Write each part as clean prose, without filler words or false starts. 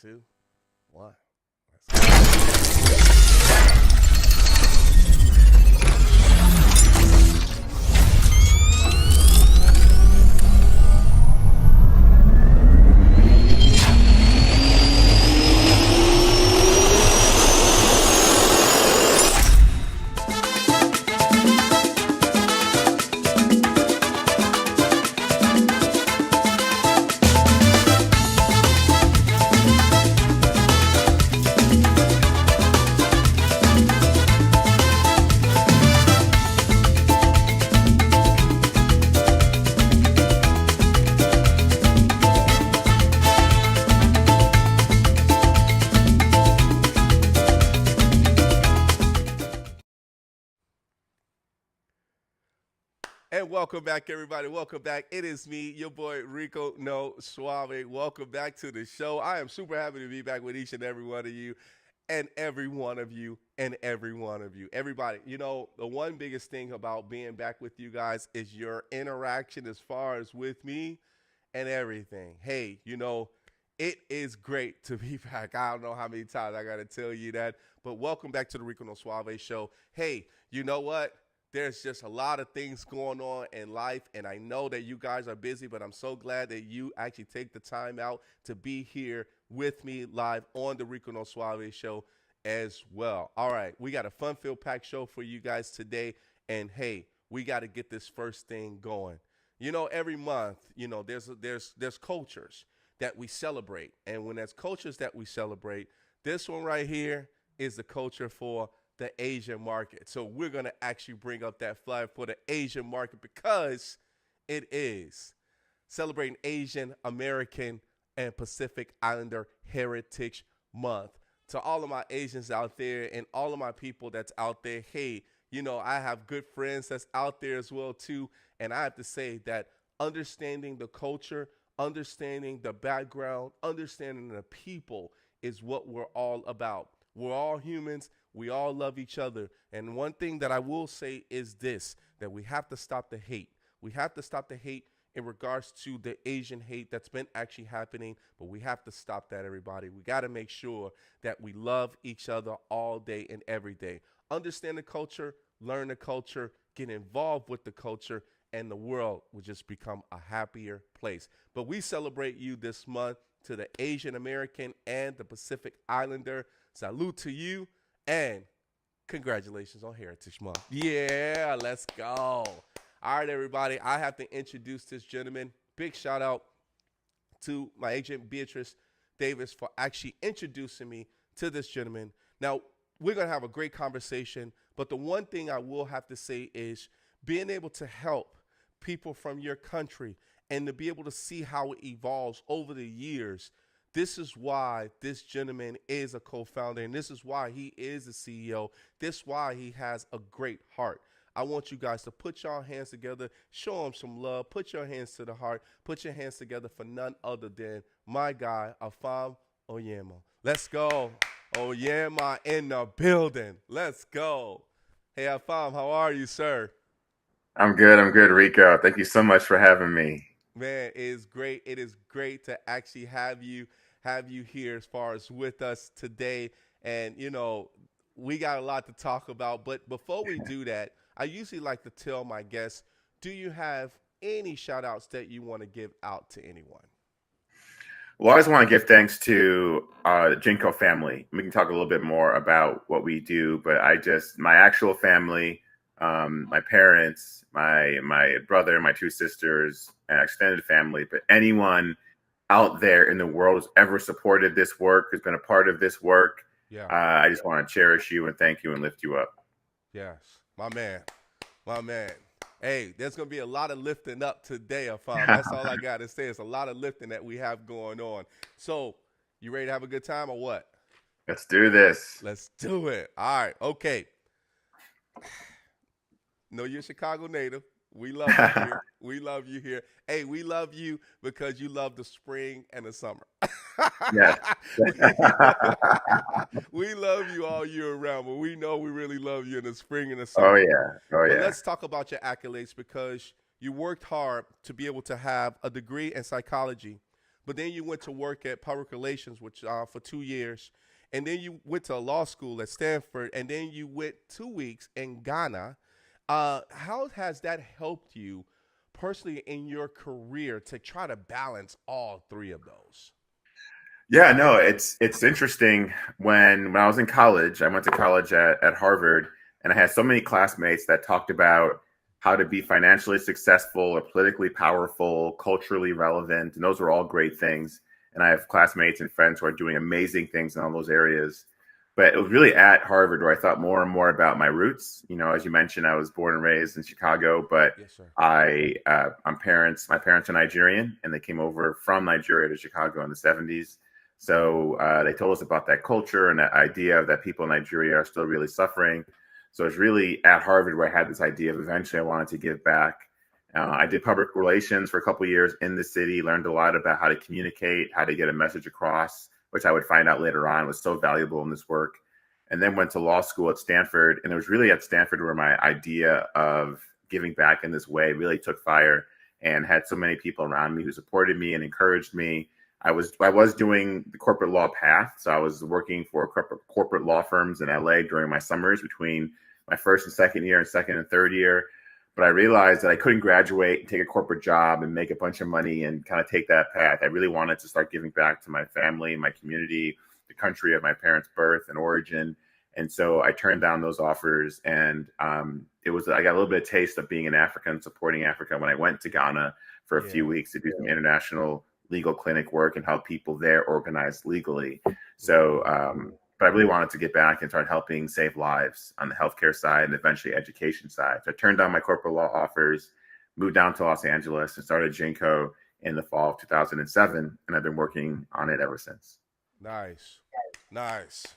two, one. And welcome back, everybody. Welcome back. It is me, your boy Rico No Suave. Welcome back to the show. I am super happy to be back with each and every one of you, and every one of you, and every one of you. Everybody, the one biggest thing about being back with you guys is your interaction as far as with me and everything. Hey, it is great to be back. I don't know how many times I got to tell you that, but welcome back to the Rico No Suave show. Hey, you know what? There's just a lot of things going on in life, and I know that you guys are busy, but I'm so glad that you actually take the time out to be here with me live on the Rico No Suave show as well. All right, we got a fun-filled packed show for you guys today, and hey, we got to get this first thing going. Every month, there's cultures that we celebrate, and when there's cultures that we celebrate, this one right here is the culture for the Asian market. So we're going to actually bring up that flag for the Asian market because it is celebrating Asian, American, and Pacific Islander Heritage Month. To all of my Asians out there and all of my people that's out there, hey, I have good friends that's out there as well too. And I have to say that understanding the culture, understanding the background, understanding the people is what we're all about. We're all humans. We all love each other. And one thing that I will say is this, that we have to stop the hate. We have to stop the hate in regards to the Asian hate that's been actually happening, but we have to stop that, everybody. We got to make sure that we love each other all day and every day. Understand the culture, learn the culture, get involved with the culture, and the world will just become a happier place. But we celebrate you this month to the Asian American and the Pacific Islander. Salute to you. And congratulations on Heritage Month. Yeah, let's go. All right, everybody. I have to introduce this gentleman. Big shout out to my agent, Beatrice Davis, for actually introducing me to this gentleman. Now, we're going to have a great conversation, but the one thing I will have to say is being able to help people from your country and to be able to see how it evolves over the years. This is why this gentleman is a co-founder, and this is why he is a CEO. This is why he has a great heart. I want you guys to put your hands together, show him some love, put your hands to the heart, put your hands together for none other than my guy, Afam Onyema. Let's go. Onyema in the building. Let's go. Hey, Afam, how are you, sir? I'm good. I'm good, Rico. Thank you so much for having me. Man, it is great. It is great to actually have you here as far as with us today. And we got a lot to talk about. But before we do that, I usually like to tell my guests, do you have any shout outs that you want to give out to anyone? Well, I just want to give thanks to the Jinko family. We can talk a little bit more about what we do, but my actual family, my parents, my brother, my two sisters, and extended family, but anyone out there in the world who's ever supported this work, who's been a part of this work, Yeah. I just want to cherish you and thank you and lift you up. Yes. My man. My man. Hey, there's going to be a lot of lifting up today, Afam. That's all I got to say. It's a lot of lifting that we have going on. So, you ready to have a good time or what? Let's do this. Let's do it. All right. Okay. No, you're a Chicago native. We love you here. We love you here. Hey, we love you because you love the spring and the summer. Yes. We love you all year round, but we know we really love you in the spring and the Oh summer. yeah. Oh But yeah. let's talk about your accolades because you worked hard to be able to have a degree in psychology, but then you went to work at public relations, which for 2 years, and then you went to law school at Stanford, and then you went 2 weeks in Ghana. How has that helped you personally in your career to try to balance all three of those? Yeah, no, it's interesting. When I was in college, I went to college at Harvard, and I had so many classmates that talked about how to be financially successful or politically powerful, culturally relevant, and those were all great things. And I have classmates and friends who are doing amazing things in all those areas. But it was really at Harvard where I thought more and more about my roots. You know, as you mentioned, I was born and raised in Chicago, but Yes, sir. my parents are Nigerian, and they came over from Nigeria to Chicago in the '70s. So they told us about that culture and that idea that people in Nigeria are still really suffering. So it's really at Harvard where I had this idea of eventually I wanted to give back. I did public relations for a couple of years in the city, learned a lot about how to communicate, how to get a message across, which I would find out later on was so valuable in this work. And then went to law school at Stanford. And it was really at Stanford where my idea of giving back in this way really took fire, and had so many people around me who supported me and encouraged me. I was doing the corporate law path, so I was working for corporate law firms in LA during my summers between my first and second year and second and third year. But I realized that I couldn't graduate and take a corporate job and make a bunch of money and kind of take that path. I really wanted to start giving back to my family, my community, the country of my parents' birth and origin. And so I turned down those offers, and I got a little bit of taste of being an African, supporting Africa when I went to Ghana for a few Yeah. weeks to do some international legal clinic work and help people there organize legally. So, Mm. but I really wanted to get back and start helping save lives on the healthcare side and eventually education side. So I turned down my corporate law offers, moved down to Los Angeles, and started Jinko in the fall of 2007, and I've been working on it ever since. Nice. Nice.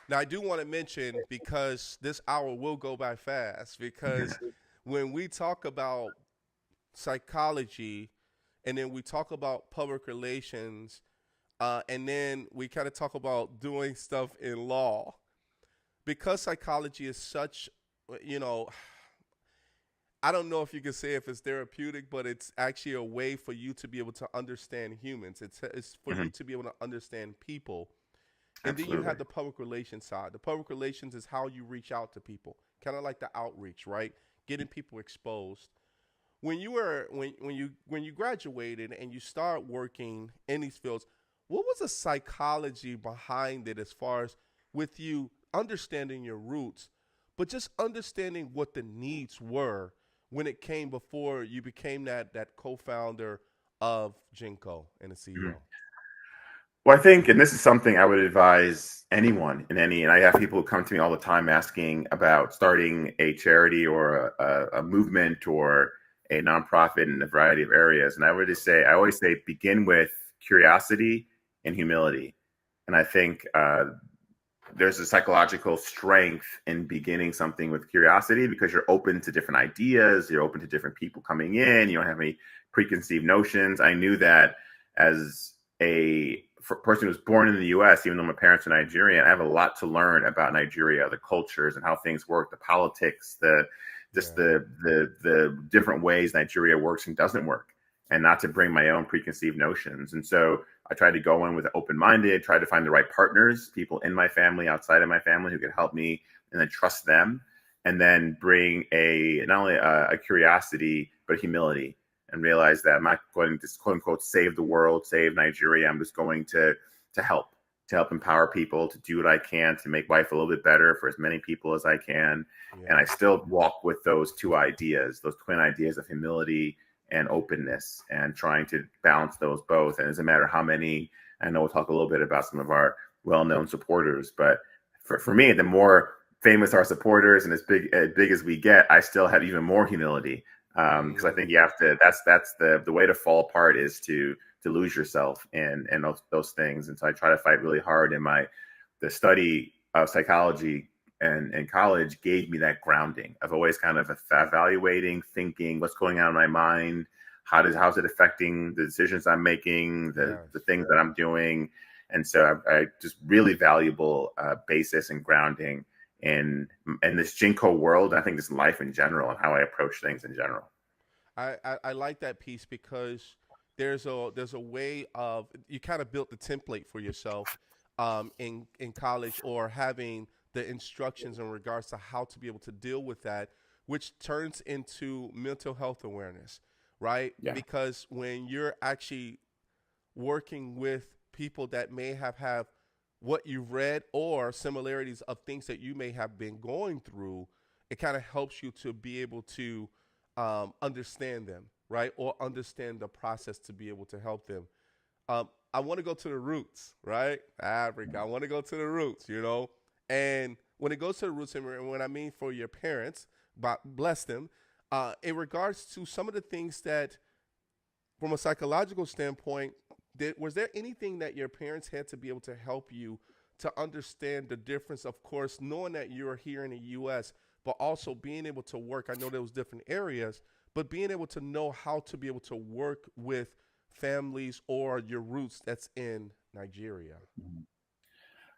Now, I do want to mention, because this hour will go by fast, because when we talk about psychology and then we talk about public relations, and then we kind of talk about doing stuff in law, because psychology is such, you know, I don't know if you can say if it's therapeutic, but it's actually a way for you to be able to understand humans. It's for you Mhm. to be able to understand people. And then you have Absolutely. the public relations side. The public relations is how you reach out to people, kind of like the outreach, right? Getting people exposed. When you graduated and you start working in these fields, what was the psychology behind it as far as with you understanding your roots, but just understanding what the needs were when it came before you became that co-founder of Jinko and the Mhm. CEO? Well, I think, and this is something I would advise anyone and I have people who come to me all the time asking about starting a charity or a movement or a nonprofit in a variety of areas. And I always say, begin with curiosity and humility. And I think there's a psychological strength in beginning something with curiosity because you're open to different ideas, you're open to different people coming in, you don't have any preconceived notions. I knew that as a person who was born in the US, even though my parents are Nigerian, I have a lot to learn about Nigeria, the cultures and how things work, the politics, the just Yeah. the different ways Nigeria works and doesn't work, and not to bring my own preconceived notions. And so I tried to go in with open minded, tried to find the right partners, people in my family, outside of my family who could help me, and then trust them, and then bring a not only a curiosity but humility, and realize that I'm not going to quote unquote save the world, save Nigeria. I'm just going to help to help empower people to do what I can to make life a little bit better for as many people as I can. And Yeah. I still walk with those two ideas, those twin ideas of humility and openness, and trying to balance those both. And it doesn't matter how many, I know we'll talk a little bit about some of our well-known supporters, but for me, the more famous our supporters and as big as we get, I still have even more humility, because I think Mm, you have to. That's the way to fall apart is to lose yourself in those things. And so I try to fight really hard in the study of psychology and college gave me that grounding of always kind of evaluating, thinking what's going on in my mind, how's it affecting the decisions I'm making, the yes. things that I'm doing. And so I just really valuable basis and grounding in this Jinko world. I think this life in general and how I approach things in general. I like that piece because there's a way of you kind of built the template for yourself in college or having the instructions in regards to how to be able to deal with that, which turns into mental health awareness, right? Yeah. Because when you're actually working with people that may have what you've read or similarities of things that you may have been going through, it kind of helps you to be able to understand them, right? Or understand the process to be able to help them. I want to go to the roots, right? Africa. I want to go to the roots, you know? And when it goes to the roots, and when I mean for your parents, but bless them, in regards to some of the things that, from a psychological standpoint, was there anything that your parents had to be able to help you to understand the difference? Of course, knowing that you're here in the U.S., but also being able to work. I know there was different areas, but being able to know how to be able to work with families or your roots that's in Nigeria.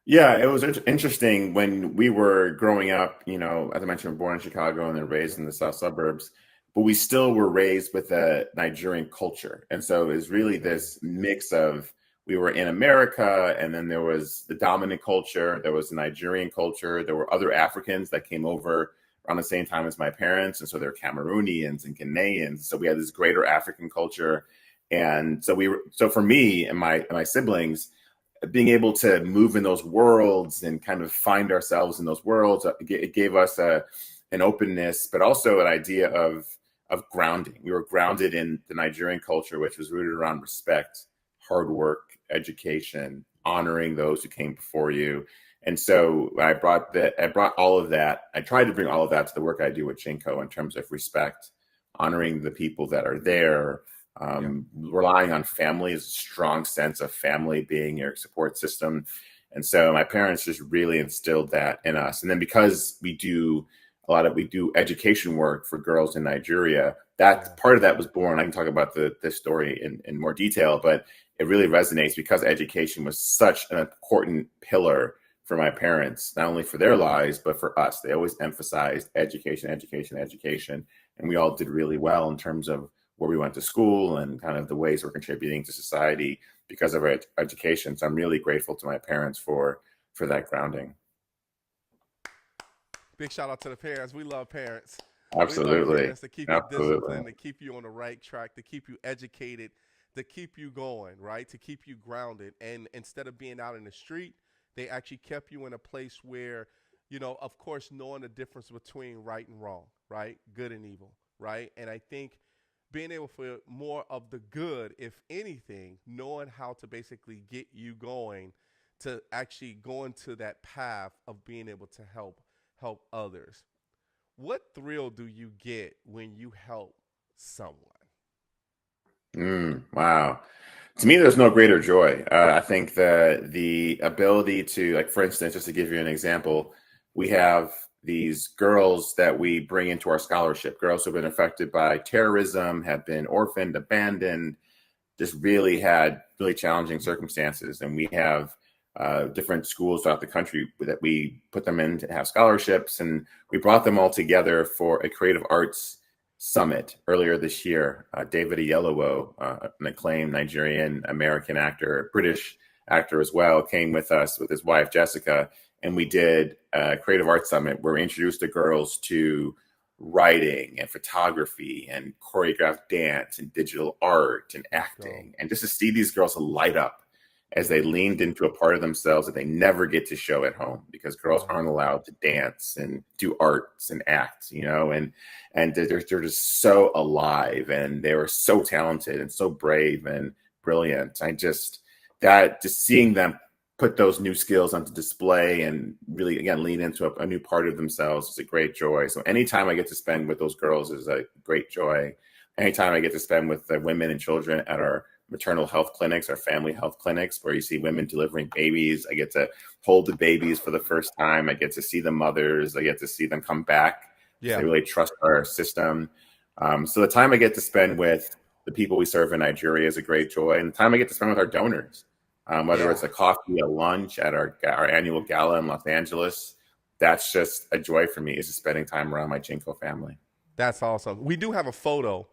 Yeah, it was interesting when we were growing up. As I mentioned, we're born in Chicago and then raised in the south suburbs, but we still were raised with a Nigerian culture. And so it was really Okay. this mix of we were in America, and then there was the dominant culture, there was the Nigerian culture, there were other Africans that came over around the same time as my parents. And so there were Cameroonians and Ghanaians. So we had this greater African culture. And so for me and my siblings, being able to move in those worlds and kind of find ourselves in those worlds, it gave us an openness, but also an idea of grounding. We were grounded in the Nigerian culture, which was rooted around respect, hard work, education, honoring those who came before you. And so I brought all of that. I tried to bring all of that to the work I do with Chinko in terms of respect, honoring the people that are there, Yeah. relying on family is a strong sense of family being your support system. And so my parents just really instilled that in us. And then because we do education work for girls in Nigeria, that Yeah. part of that was born. I can talk about this story in more detail, but it really resonates because education was such an important pillar for my parents, not only for their lives, but for us. They always emphasized education, education, education. And we all did really well in terms of where we went to school and kind of the ways we're contributing to society because of our education. So I'm really grateful to my parents for that grounding. Big shout out to the parents. We love parents. We love Absolutely. parents to keep you Absolutely. disciplined, to keep you on the right track, to keep you educated, to keep you going, right? To keep you grounded. And instead of being out in the street, they actually kept you in a place where, of course, knowing the difference between right and wrong, right? Good and evil, right? And I think being able for more of the good, if anything, knowing how to basically get you going to actually go into that path of being able to help others. What thrill do you get when you help someone? Wow. To me, there's no greater joy. I think the ability to, like, for instance, just to give you an example, we have these girls that we bring into our scholarship, girls who have been affected by terrorism, have been orphaned, abandoned, just really had really challenging circumstances. And we have different schools throughout the country that we put them in to have scholarships. And we brought them all together for a creative arts summit earlier this year. David Oyelowo, an acclaimed Nigerian American actor, British actor as well, came with us with his wife, Jessica. And we did a creative arts summit where we introduced the girls to writing and photography and choreographed dance and digital art and Let's go. acting. And just to see these girls light up as they leaned into a part of themselves that they never get to show at home because girls Right. aren't allowed to dance and do arts and act, and they're just so alive and they were so talented and so brave and brilliant. Just seeing them put those new skills onto display and really again lean into a new part of themselves is a great joy. So anytime I get to spend with those girls is a great joy. Anytime I get to spend with the women and children at our maternal health clinics, our family health clinics, where you see women delivering babies, I get to hold the babies for the first time. I get to see the mothers. I get to see them come back because Yeah. they really trust our system. So the time I get to spend with the people we serve in Nigeria is a great joy, and the time I get to spend with our donors, whether Yeah. it's a coffee, a lunch at our annual gala in Los Angeles, that's just a joy for me. Is just spending time around my Jinko family. That's awesome. We do have a photo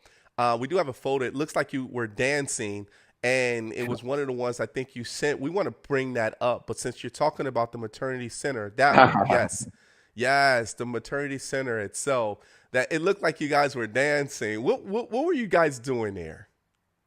We do have a photo. It looks like you were dancing, and it was one of the ones I think you sent. We want to bring that up, but since you're talking about the maternity center, that one, yes, yes, the maternity center itself. That it looked like you guys were dancing. What were you guys doing there?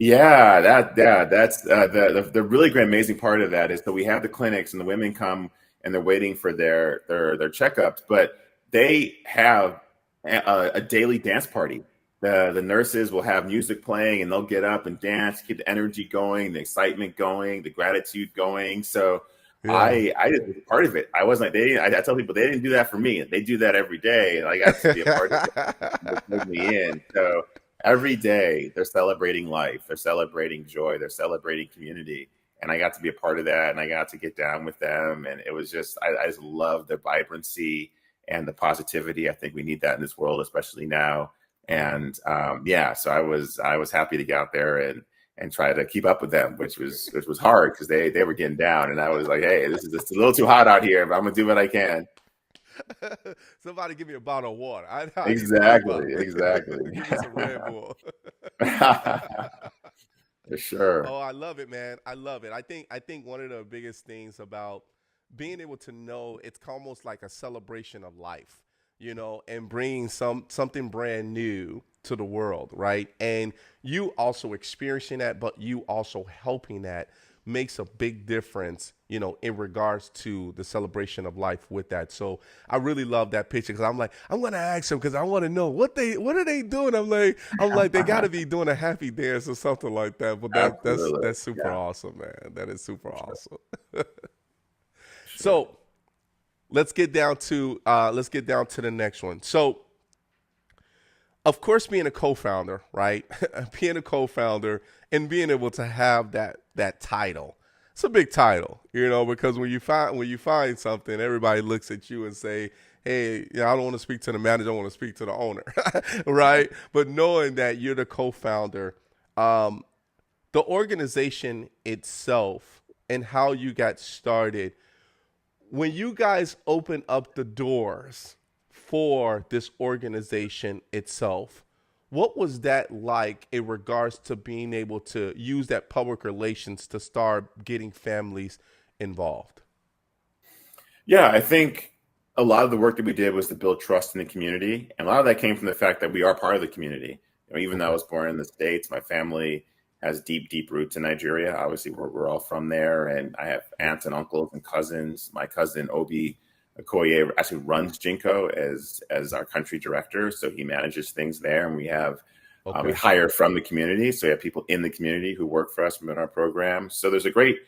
That's the really great amazing part of that is that we have the clinics and the women come and they're waiting for their checkups, but they have a daily dance party. The nurses will have music playing and they'll get up and dance, keep the energy going, the excitement going, the gratitude going. So Yeah. I just was a part of it. I wasn't like I tell people they didn't do that for me. They do that every day, and I got to be a part of it. They plug me in. So every day they're celebrating life, they're celebrating joy, they're celebrating community. And I got to be a part of that and I got to get down with them. And it was just, I just love the vibrancy and the positivity. I think we need that in this world, especially now. And yeah, so I was happy to get out there and try to keep up with them, which was hard because they were getting down. And I was like, hey, this is just a little too hot out here, but I'm gonna do what I can. Somebody give me a bottle of water. I need to keep up. Exactly. Give me some Red Bull. For sure. Oh, I love it, man. I love it. I think one of the biggest things about being able to know it's almost like a celebration of life, and bringing something brand new to the world, right? And you also experiencing that, but you also helping that makes a big difference, in regards to the celebration of life with that. So I really love that picture because I'm like, I'm gonna ask them because I want to know what are they doing. I'm like they got to be doing a happy dance or something like that. But that's Absolutely. that's super Yeah, awesome, man. That is super for sure. awesome. For sure. So let's get down to the next one. So of course, being a co-founder, right? Being a co-founder and being able to have that title, it's a big title, because when you find something, everybody looks at you and say, "Hey, I don't want to speak to the manager, I want to speak to the owner," right? But knowing that you're the co-founder, um, the organization itself and how you got started, when you guys open up the doors for this organization itself, what was that like in regards to being able to use that public relations to start getting families involved? Yeah, I think a lot of the work that we did was to build trust in the community. And a lot of that came from the fact that we are part of the community. Even though I Okay. was born in the States, my family has deep, deep roots in Nigeria. Obviously, we're all from there. And I have Yeah. aunts and uncles and cousins. My cousin, Obi Okoye, actually runs Jinko as our country director. So he manages things there. And we Okay. hire from the community. So we have people in the community who work for us within our program. So there's a great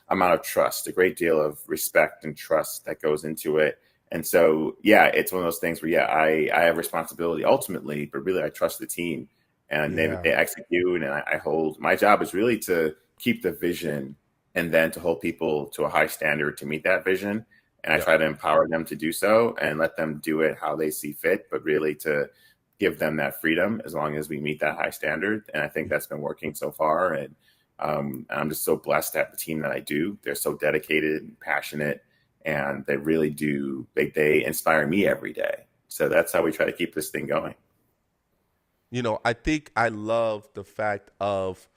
amount of trust, a great deal of respect and trust that goes into it. And so, yeah, it's one of those things where, yeah, I have responsibility ultimately, but really I trust the team and Yeah. they execute. And I hold my job is really to keep the vision and then to hold people to a high standard to meet that vision. And I Yeah. try to empower them to do so and let them do it how they see fit, but really to give them that freedom as long as we meet that high standard. And I think that's been working so far. And I'm just so blessed to have the team that I do. They're so dedicated and passionate, and they really do. They inspire me every day. So that's how we try to keep this thing going. I think I love the fact of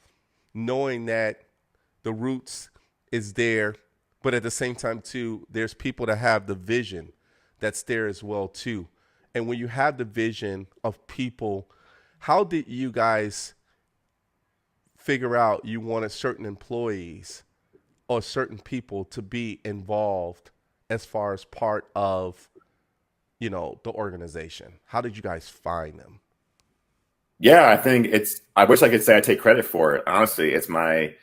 knowing that the roots is there, but at the same time too, there's people that have the vision that's there as well too. And when you have the vision of people, how did you guys figure out you wanted certain employees or certain people to be involved as far as part of, the organization? How did you guys find them? Yeah, I think it's. I wish I could say I take credit for it. Honestly, it's my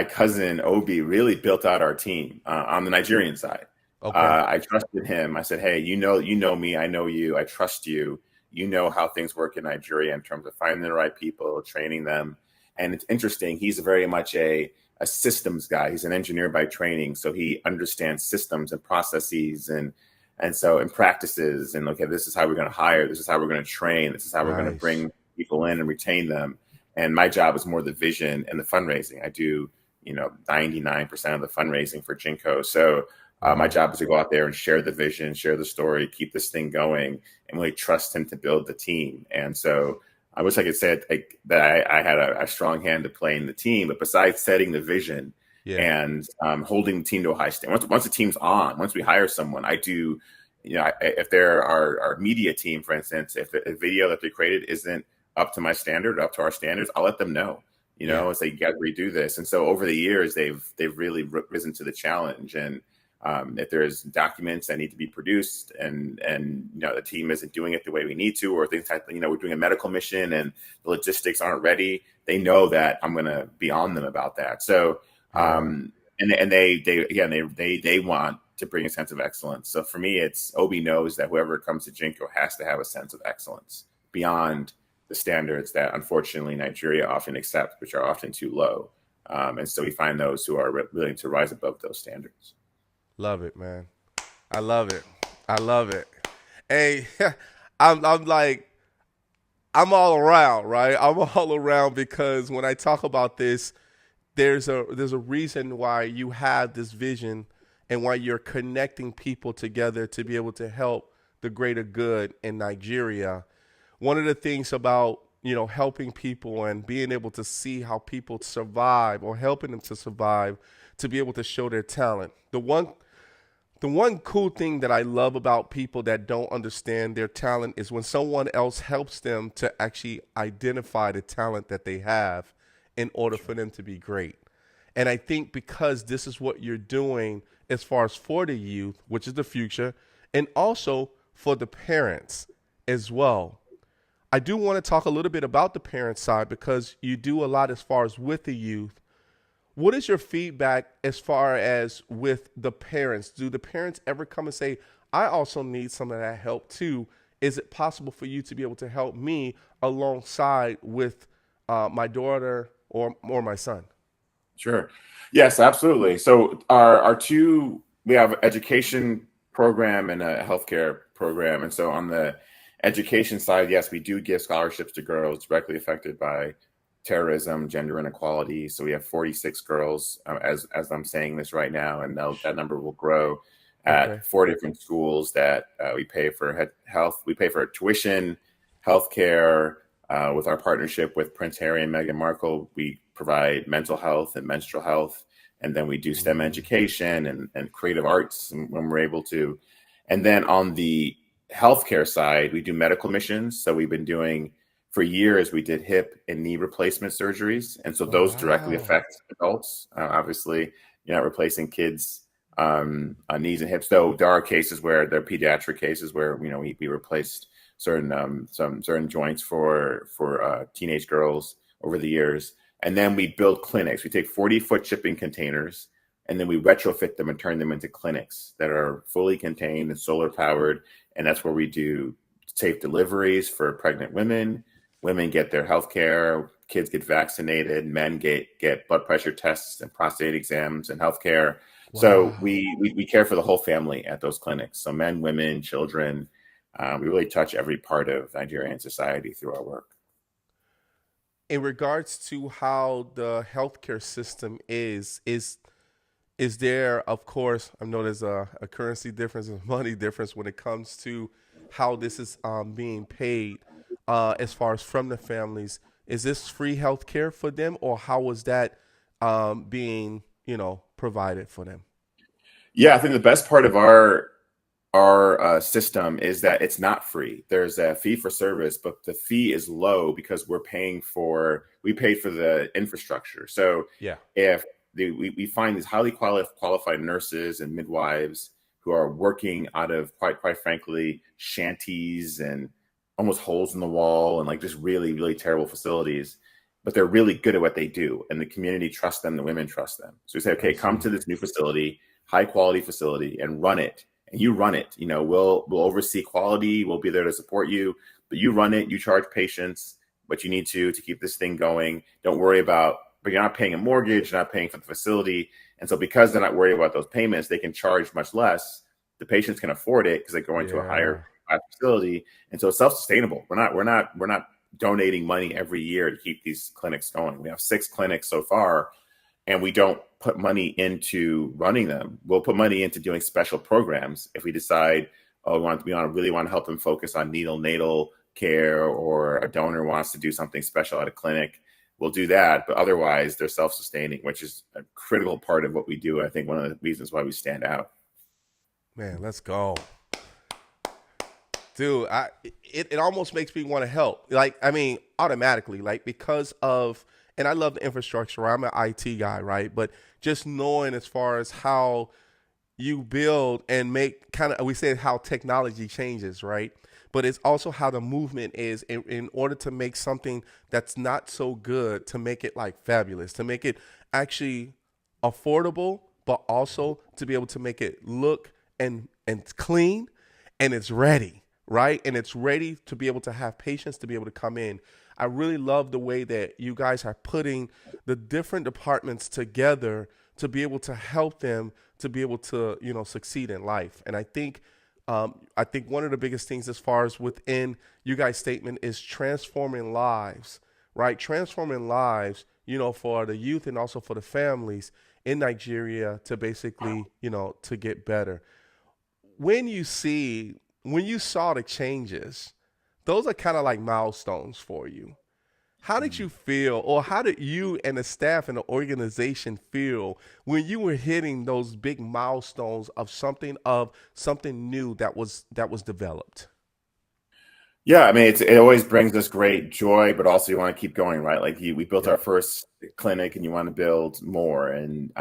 cousin Obi really built out our team on the Nigerian side. Okay. I trusted him. I said, "Hey, you know me. I know you. I trust you. You know how things work in Nigeria in terms of finding the right people, training them." And it's interesting. He's very much a systems guy. He's an engineer by training, so he understands systems and processes and practices. And okay, this is how we're going to hire. This is how we're going to train. This is how we're going to Nice. bring people in and retain them. And my job is more the vision and the fundraising. I do, 99% of the fundraising for Jinko. So my Wow. job is to go out there and share the vision, share the story, keep this thing going, and really trust him to build the team. And so I wish I could say that I had a strong hand to play in the team, but besides setting the vision Yeah. and holding the team to a high standard, once the team's on, once we hire someone, I do. If there are our media team, for instance, if a video that they created isn't up to my standard, up to our standards, I'll let them know. Yeah. And say you got to redo this. And so over the years, they've really risen to the challenge. And if there's documents that need to be produced and the team isn't doing it the way we need to, or things like we're doing a medical mission and the logistics aren't ready, they know that I'm going to be on them about that. So and they want to bring a sense of excellence. So for me, it's Obi knows that whoever comes to Jinko has to have a sense of excellence beyond the standards that unfortunately Nigeria often accepts, which are often too low. And so we find those who are willing to rise above those standards. Love it, man. I love it. I love it. Hey, I'm like, I'm all around, right? I'm all around because when I talk about this, there's a reason why you have this vision and why you're connecting people together to be able to help the greater good in Nigeria. One of the things about helping people and being able to see how people survive or helping them to survive to be able to show their talent. The one cool thing that I love about people that don't understand their talent is when someone else helps them to actually identify the talent that they have in order for them to be great. And I think because this is what you're doing as far as for the youth, which is the future, and also for the parents as well. I do want to talk a little bit about the parent side because you do a lot as far as with the youth. What is your feedback as far as with the parents? Do the parents ever come and say, I also need some of that help too? Is it possible for you to be able to help me alongside with my daughter or my son? Sure. Yes, absolutely. So our two, we have education program and a healthcare program. And so on the education side, yes, we do give scholarships to girls directly affected by terrorism, gender inequality. So we have 46 girls, as I'm saying this right now, and that number will grow Okay. at 4 different schools that we pay for health. We pay for tuition, healthcare. With our partnership with Prince Harry and Meghan Markle, we provide mental health and menstrual health, and then we do STEM Mm, education and creative arts when we're able to. And then on the healthcare side, we do medical missions. So we've been doing for years, we did hip and knee replacement surgeries. And so oh those directly wow. affect adults. Obviously, you're not replacing kids' knees and hips, though there are cases where there are pediatric cases where, we replaced some certain joints for teenage girls over the years. And then we build clinics. We take 40-foot shipping containers and then we retrofit them and turn them into clinics that are fully contained and solar powered. And that's where we do safe deliveries for pregnant women. Women get their health care, kids get vaccinated, men get blood pressure tests and prostate exams and health care. So Wow. we care for the whole family at those clinics. So men, women, children. We really touch every part of Nigerian society through our work. In regards to how the healthcare system is there, of course, I know there's a currency difference and money difference when it comes to how this is being paid as far as from the families. Is this free healthcare for them, or how was that being, provided for them? Yeah, I think the best part of our system is that it's not free. There's a fee for service, but the fee is low because we pay for the infrastructure. So Yeah. if we find these highly qualified nurses and midwives who are working out of quite frankly shanties and almost holes in the wall and like just really really terrible facilities, but they're really good at what they do, and the community trusts them, the women trust them. So we say, I okay, come see. to this new facility, high quality facility, and run it. And you run it. We'll oversee quality. We'll be there to support you, but you run it. You charge patients what you need to keep this thing going. Don't worry about. But you're not paying a mortgage. You're not paying for the facility. And so because they're not worried about those payments, they can charge much less. The patients can afford it because they go into a Yeah. higher facility, and so it's self-sustainable. We're not donating money every year to keep these clinics going. We have 6 clinics so far, and we don't put money into running them. We'll put money into doing special programs if we decide, oh, really want to help them focus on neonatal care or a donor wants to do something special at a clinic, we'll do that. But otherwise, they're self-sustaining, which is a critical part of what we do. I think one of the reasons why we stand out. Man, let's go. Dude, it almost makes me want to help. Like, I mean, automatically, like because of and I love the infrastructure. I'm an IT guy, right? But just knowing as far as how you build and make kind of we say how technology changes, right? But it's also how the movement is in order to make something that's not so good to make it like fabulous, to make it actually affordable, but also to be able to make it look and clean and it's ready, right? And it's ready to be able to have patients to be able to come in. I really love the way that you guys are putting the different departments together to be able to help them to be able to succeed in life. And I think one of the biggest things as far as within you guys' statement is transforming lives, right? Transforming lives, for the youth and also for the families in Nigeria to basically, to get better. When when you saw the changes, those are kind of like milestones for you. How did you feel, or how did you and the staff and the organization feel when you were hitting those big milestones of something new that was developed? Yeah, I mean, it always brings us great joy, but also you want to keep going, right? Like we built our Yep. first clinic, and you want to build more, and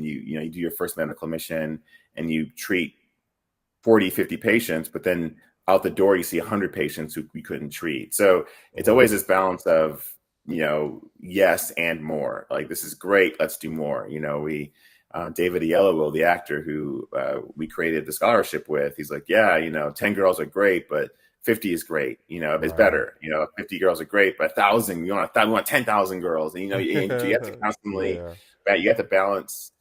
you do your first medical mission, and you treat 40, 50 patients, but then out the door you see 100 patients who we couldn't treat. So it's Wow. always this balance of yes and more. Like, this is great, let's do more. We David Oyelowo, the actor who we created the scholarship with, he's like, yeah, 10 girls are great, but 50 is great. It's Right. better. 50 girls are great, but 1,000, we want 10,000 girls. And you have to constantly, Yeah. you have to balance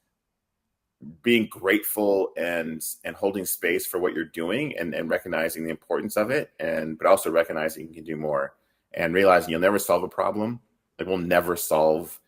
being grateful and holding space for what you're doing, and recognizing the importance of it, but also recognizing you can do more, and realizing you'll never solve a problem. Like, we'll never solve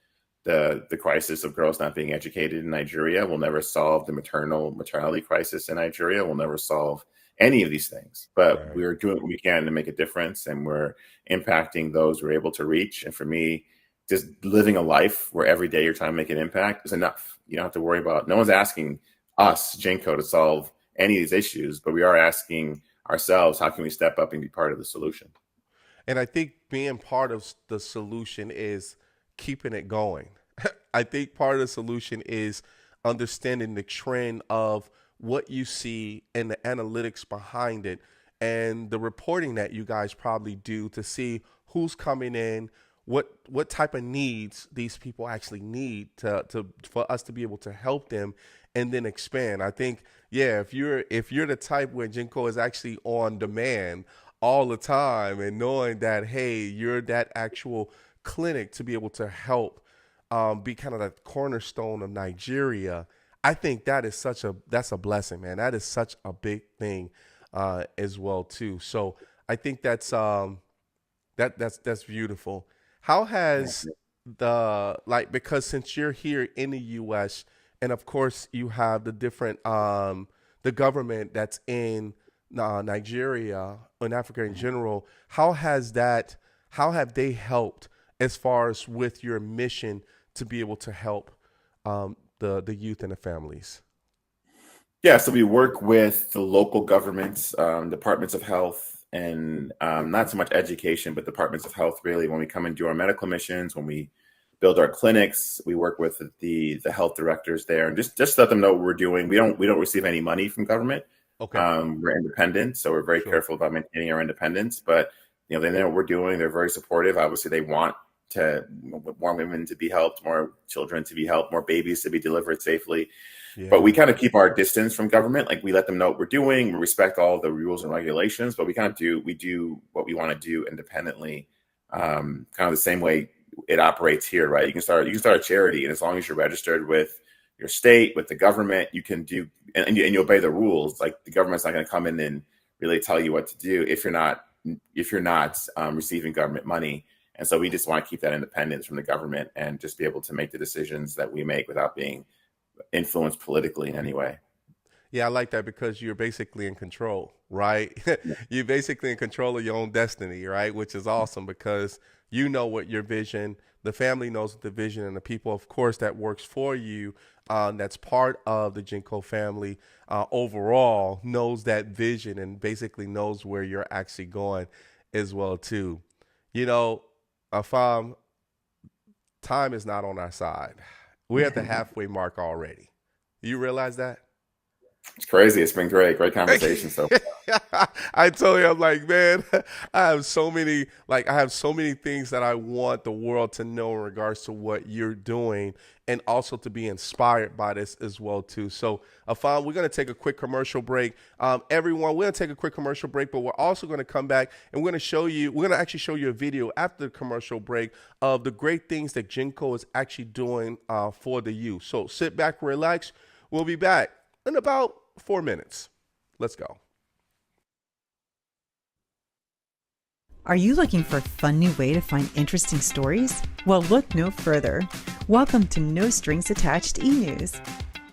the crisis of girls not being educated in Nigeria. We'll never solve the maternal mortality crisis in Nigeria. We'll never solve any of these things, but Right. we're doing what we can to make a difference, and we're impacting those we're able to reach. And for me, just living a life where every day you're trying to make an impact is enough. You don't have to worry about, no one's asking us, Jinko, to solve any of these issues, but we are asking ourselves, how can we step up and be part of the solution? And I think being part of the solution is keeping it going. I think part of the solution is understanding the trend of what you see and the analytics behind it and the reporting that you guys probably do to see who's coming in, what type of needs these people actually need to for us to be able to help them and then expand. I think, yeah, if you're the type where Jinko is actually on demand all the time and knowing that, hey, you're that actual clinic to be able to help be kind of the cornerstone of Nigeria. I think that's a blessing, man. That is such a big thing as well too. So I think that's beautiful. How has the like because since you're here in the U.S. and of course you have the different the government that's in Nigeria and Africa in general, how have they helped as far as with your mission to be able to help the youth and the families? Yeah, so we work with the local governments, departments of health, and not so much education, but departments of health. Really, when we come and do our medical missions, when we build our clinics, we work with the health directors there, and just let them know what we're doing. We don't receive any money from government. Okay, We're independent, so we're very sure. careful about maintaining our independence. But they know what we're doing. They're very supportive. Obviously, they want more women to be helped, more children to be helped, more babies to be delivered safely. But we Yeah. kind of keep our distance from government. Like, we let them know what we're doing. We respect all the rules and regulations, but we do what we want to do independently. Kind of the same way it operates here, right? You can start a charity, and as long as you're registered with your state, with the government, you can do, and you obey the rules. Like, the government's not going to come in and really tell you what to do if you're not receiving government money. And so we just want to keep that independence from the government and just be able to make the decisions that we make without being influenced politically in any way. Yeah, I like that because you're basically in control, right? You're basically in control of your own destiny, right? Which is awesome because you know what your vision, the family knows the vision, and the people, of course, that works for you, that's part of the Jinko family overall knows that vision and basically knows where you're actually going as well too. You know, Afam, time is not on our side. We're at the halfway mark already. You realize that? It's crazy. It's been great. Great conversation so far. I told you, I'm like, man, I have so many things that I want the world to know in regards to what you're doing and also to be inspired by this as well, too. So, Afam, we're going to take a quick commercial break. Everyone, we're going to take a quick commercial break, but we're also going to come back and we're going to actually show you a video after the commercial break of the great things that Jinko is actually doing for the youth. So sit back, relax. We'll be back in about 4 minutes. Let's go. Are you looking for a fun new way to find interesting stories? Well, look no further. Welcome to No Strings Attached e-News.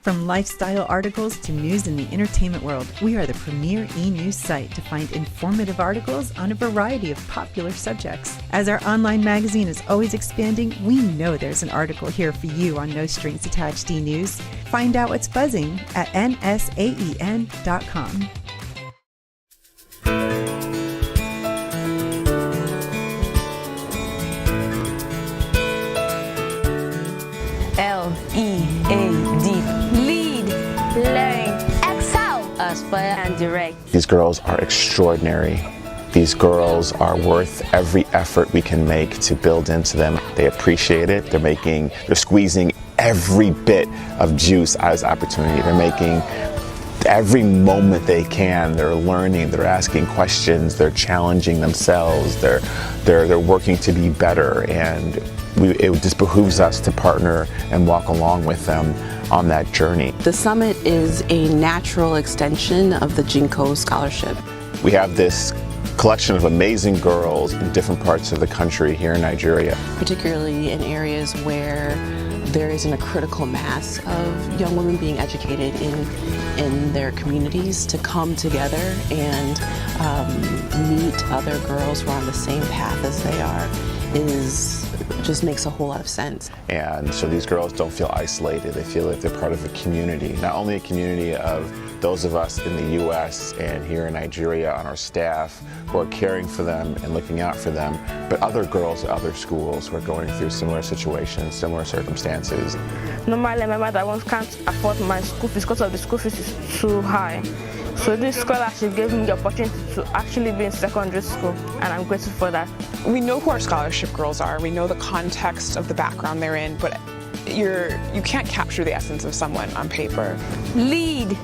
From lifestyle articles to news in the entertainment world, we are the premier e-news site to find informative articles on a variety of popular subjects. As our online magazine is always expanding, we know there's an article here for you on No Strings Attached e-News. Find out what's buzzing at nsaen.com. Lead, learn, excel, aspire, and direct. These girls are extraordinary. These girls are worth every effort we can make to build into them. They appreciate it. They're squeezing every bit of juice out of this opportunity. They're making every moment they can. They're learning, they're asking questions, they're challenging themselves, they're working to be better, and it just behooves us to partner and walk along with them on that journey. The summit is a natural extension of the Jinko Scholarship. We have this collection of amazing girls in different parts of the country here in Nigeria. Particularly in areas where there isn't a critical mass of young women being educated in their communities, to come together and meet other girls who are on the same path as they are just makes a whole lot of sense. And so these girls don't feel isolated. They feel like they're part of a community, not only a community of those of us in the U.S. and here in Nigeria on our staff who are caring for them and looking out for them, but other girls at other schools who are going through similar situations, similar circumstances. Normally, my mother can't afford my school fees because of the school fees is too high. So this scholarship gave me the opportunity to actually be in secondary school, and I'm grateful for that. We know who our scholarship girls are. We know the context of the background they're in, but you can't capture the essence of someone on paper. Lead.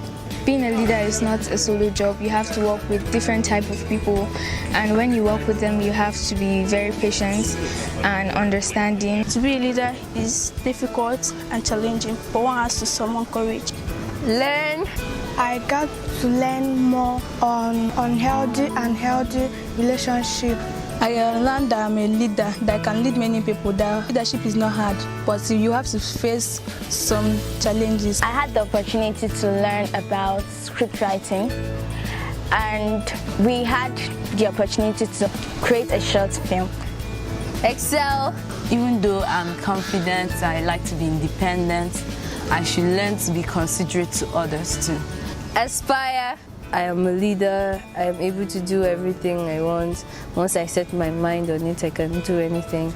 Being a leader is not a solo job. You have to work with different type of people, and when you work with them, you have to be very patient and understanding. To be a leader is difficult and challenging, but one has to summon courage. Learn. I got to learn more on healthy and unhealthy relationship. I learned that I'm a leader, that I can lead many people, that leadership is not hard, but you have to face some challenges. I had the opportunity to learn about script writing, and we had the opportunity to create a short film. Excel. Even though I'm confident, I like to be independent, I should learn to be considerate to others too. Aspire. I am a leader. I am able to do everything I want. Once I set my mind on it, I can do anything.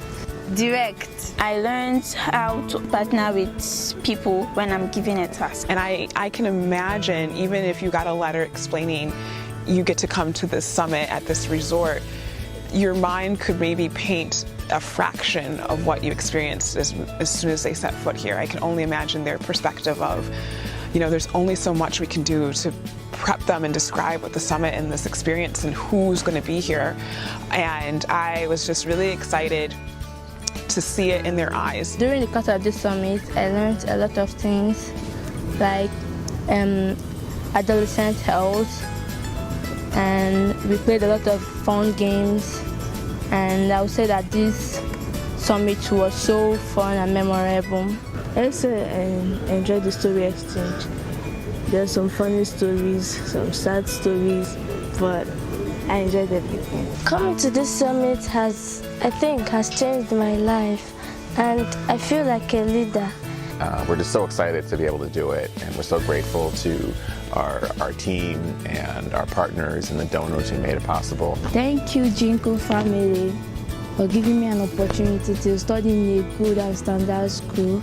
Direct. I learned how to partner with people when I'm given a task. And I can imagine, even if you got a letter explaining you get to come to this summit at this resort, your mind could maybe paint a fraction of what you experienced as soon as they set foot here. I can only imagine their perspective of, there's only so much we can do to prep them and describe what the summit and this experience and who's going to be here. And I was just really excited to see it in their eyes. During the course of this summit, I learned a lot of things like adolescent health, and we played a lot of fun games, and I would say that this summit was so fun and memorable. I also enjoyed the story exchange. There's some funny stories, some sad stories, but I enjoyed everything. Coming to this summit has changed my life, and I feel like a leader. We're just so excited to be able to do it, and we're so grateful to our team and our partners and the donors who made it possible. Thank you, Jinko family, for giving me an opportunity to study in a good and standard school.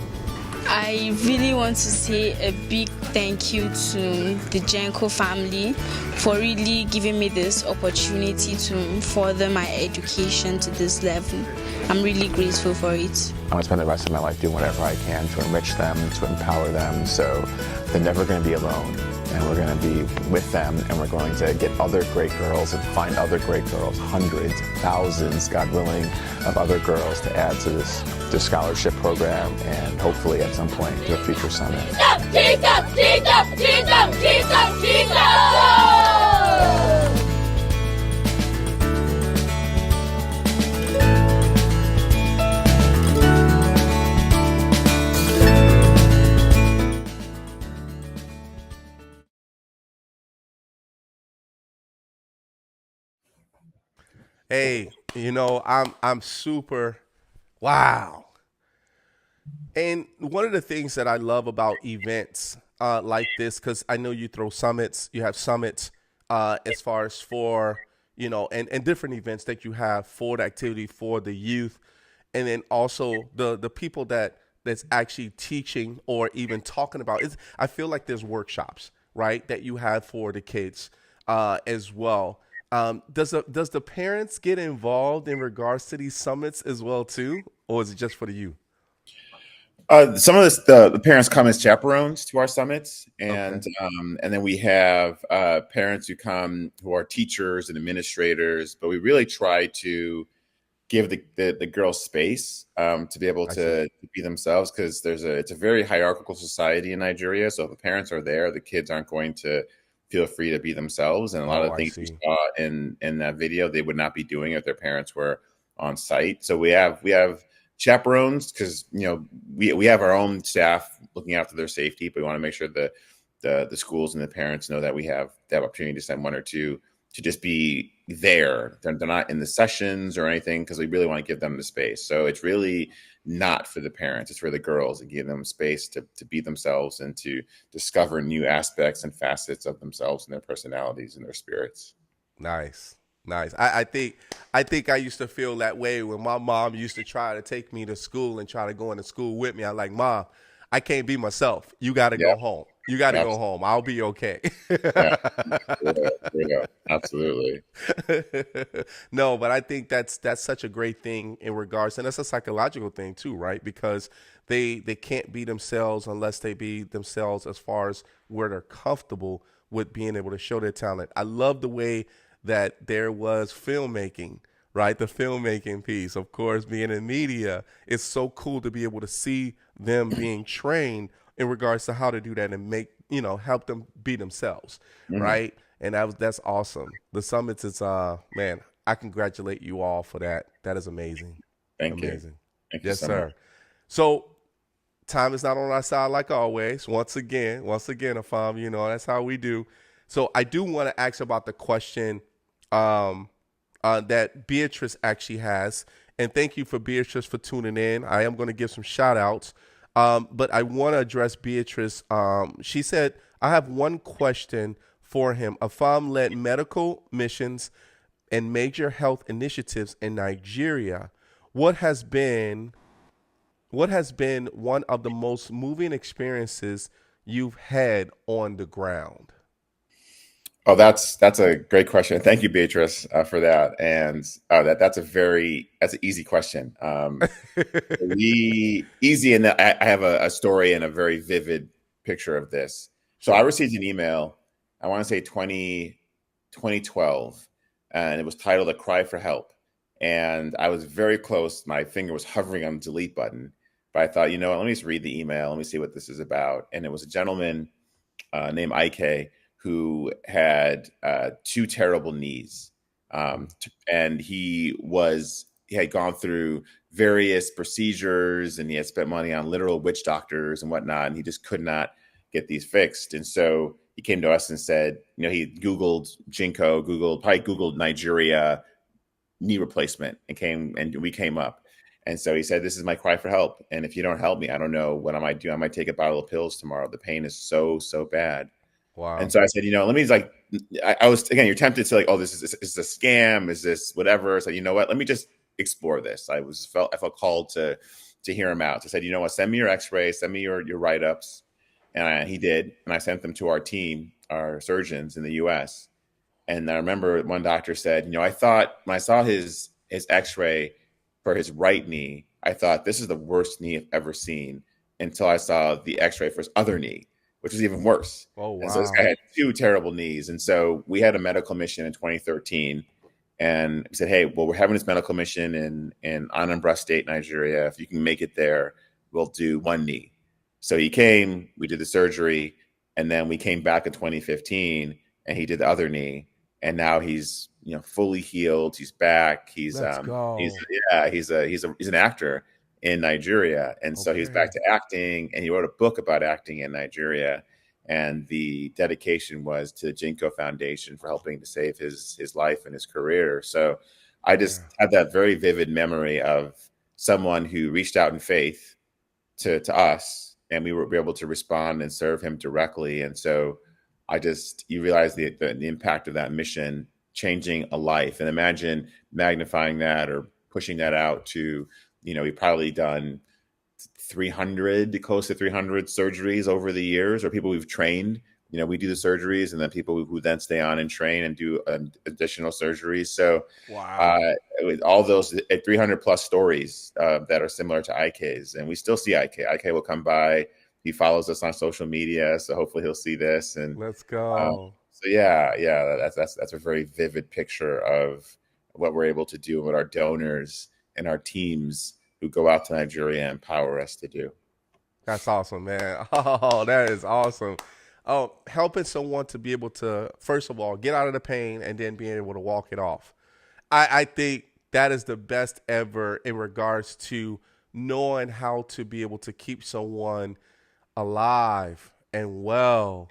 I really want to say a big thank you to the Jenko family for really giving me this opportunity to further my education to this level. I'm really grateful for it. I want to spend the rest of my life doing whatever I can to enrich them, to empower them, so they're never going to be alone. And we're going to be with them, and we're going to get other great girls and find other great girls, hundreds, thousands, God willing, of other girls to add to this scholarship program, and hopefully at some point to a future summit. Hey, I'm super wow. And one of the things that I love about events like this, because I know you throw summits, you have summits as far as for, and different events that you have for the activity for the youth. And then also the people that's actually teaching or even talking about it. I feel like there's workshops, right, that you have for the kids as well. Does the parents get involved in regards to these summits as well too, or is it just for the youth? Some of the parents come as chaperones to our summits, and Okay. and then we have parents who come who are teachers and administrators. But we really try to give the girls space to be able I to be themselves, because it's a very hierarchical society in Nigeria. So if the parents are there, the kids aren't going to feel free to be themselves. And a lot Oh, of I things we see. saw in that video, they would not be doing if their parents were on site. So we have chaperones, because we have our own staff looking after their safety, but we want to make sure that the schools and the parents know that we have the opportunity to send one or two to just be there. They're not in the sessions or anything, because we really want to give them the space. So it's really not for the parents, it's for the girls, and give them space to be themselves and to discover new aspects and facets of themselves and their personalities and their spirits. Nice. Nice. I think I used to feel that way when my mom used to try to take me to school and try to go into school with me. I'm like, Mom, I can't be myself. You got to Yeah, go home. You got to go absolutely. home. I'll be okay. Yeah, yeah, absolutely. No, but I think that's such a great thing in regards, and that's a psychological thing too, right? Because they can't be themselves unless they be themselves as far as where they're comfortable with being able to show their talent. I love the way that there was filmmaking, right? The filmmaking piece, of course, being in media, it's so cool to be able to see them being trained in regards to how to do that and make, help them be themselves, Mhm. right? And that's awesome. The summits is man, I congratulate you all for that. That is amazing. Thank you. Amazing. Thank you Yes, so much. sir. So time is not on our side like always. Once again, Afam, that's how we do. So I do want to ask about the question um, that Beatrice actually has. And thank you for Beatrice for tuning in. I am going to give some shout outs. But I want to address Beatrice. She said, I have one question for him. Afam led medical missions and major health initiatives in Nigeria. What has been one of the most moving experiences you've had on the ground? Oh, that's a great question. Thank you, Beatrice, for that. And that's an easy question. We easy, and I have a story and a very vivid picture of this. So I Sure. received an email, I want to say 2012, and it was titled "A Cry for Help." And I was very close. My finger was hovering on the delete button, but I thought, what, let me just read the email. Let me see what this is about. And it was a gentleman named Ike, who had two terrible knees, and he had gone through various procedures, and he had spent money on literal witch doctors and whatnot, and he just could not get these fixed. And so he came to us and said, he Googled Jinko, probably Googled Nigeria knee replacement, and we came up. And so he said, this is my cry for help. And if you don't help me, I don't know what I might do. I might take a bottle of pills tomorrow. The pain is so bad. Wow. And so I said, let me I was, again, you're tempted to oh, this is a scam. Is this whatever? So you know what, let me just explore this. I felt called to hear him out. So I said, you know what, send me your x-rays, send me your write-ups. And he did. And I sent them to our team, our surgeons in the US. And I remember one doctor said, I thought when I saw his x-ray for his right knee, I thought this is the worst knee I've ever seen, until I saw the x-ray for his other knee, which was even worse. Oh, wow. And so this guy had two terrible knees. And so we had a medical mission in 2013 and we said, hey, well, we're having this medical mission in Anambra State, Nigeria. If you can make it there, we'll do one knee. So he came, we did the surgery, and then we came back in 2015 and he did the other knee. And now he's, fully healed. He's back. He's Let's go. He's an actor in Nigeria. And so he's back to acting, and he wrote a book about acting in Nigeria. And the dedication was to the Jinko Foundation for helping to save his life and his career. So I just had that very vivid memory of someone who reached out in faith to us, and we were able to respond and serve him directly. And so you realize the impact of that mission changing a life, and imagine magnifying that or pushing that out to, we've probably done close to 300 surgeries over the years, or people we've trained. We do the surgeries, and then people who then stay on and train and do additional surgeries. So with all those 300 plus stories that are similar to IK's, and we still see IK. IK will come by. He follows us on social media, so hopefully he'll see this. And let's go. That's a very vivid picture of what we're able to do, with our donors and our teams who go out to Nigeria and empower us to do. That's awesome, man. Oh, that is awesome. Helping someone to be able to, first of all, get out of the pain and then being able to walk it off. I think that is the best ever in regards to knowing how to be able to keep someone alive and well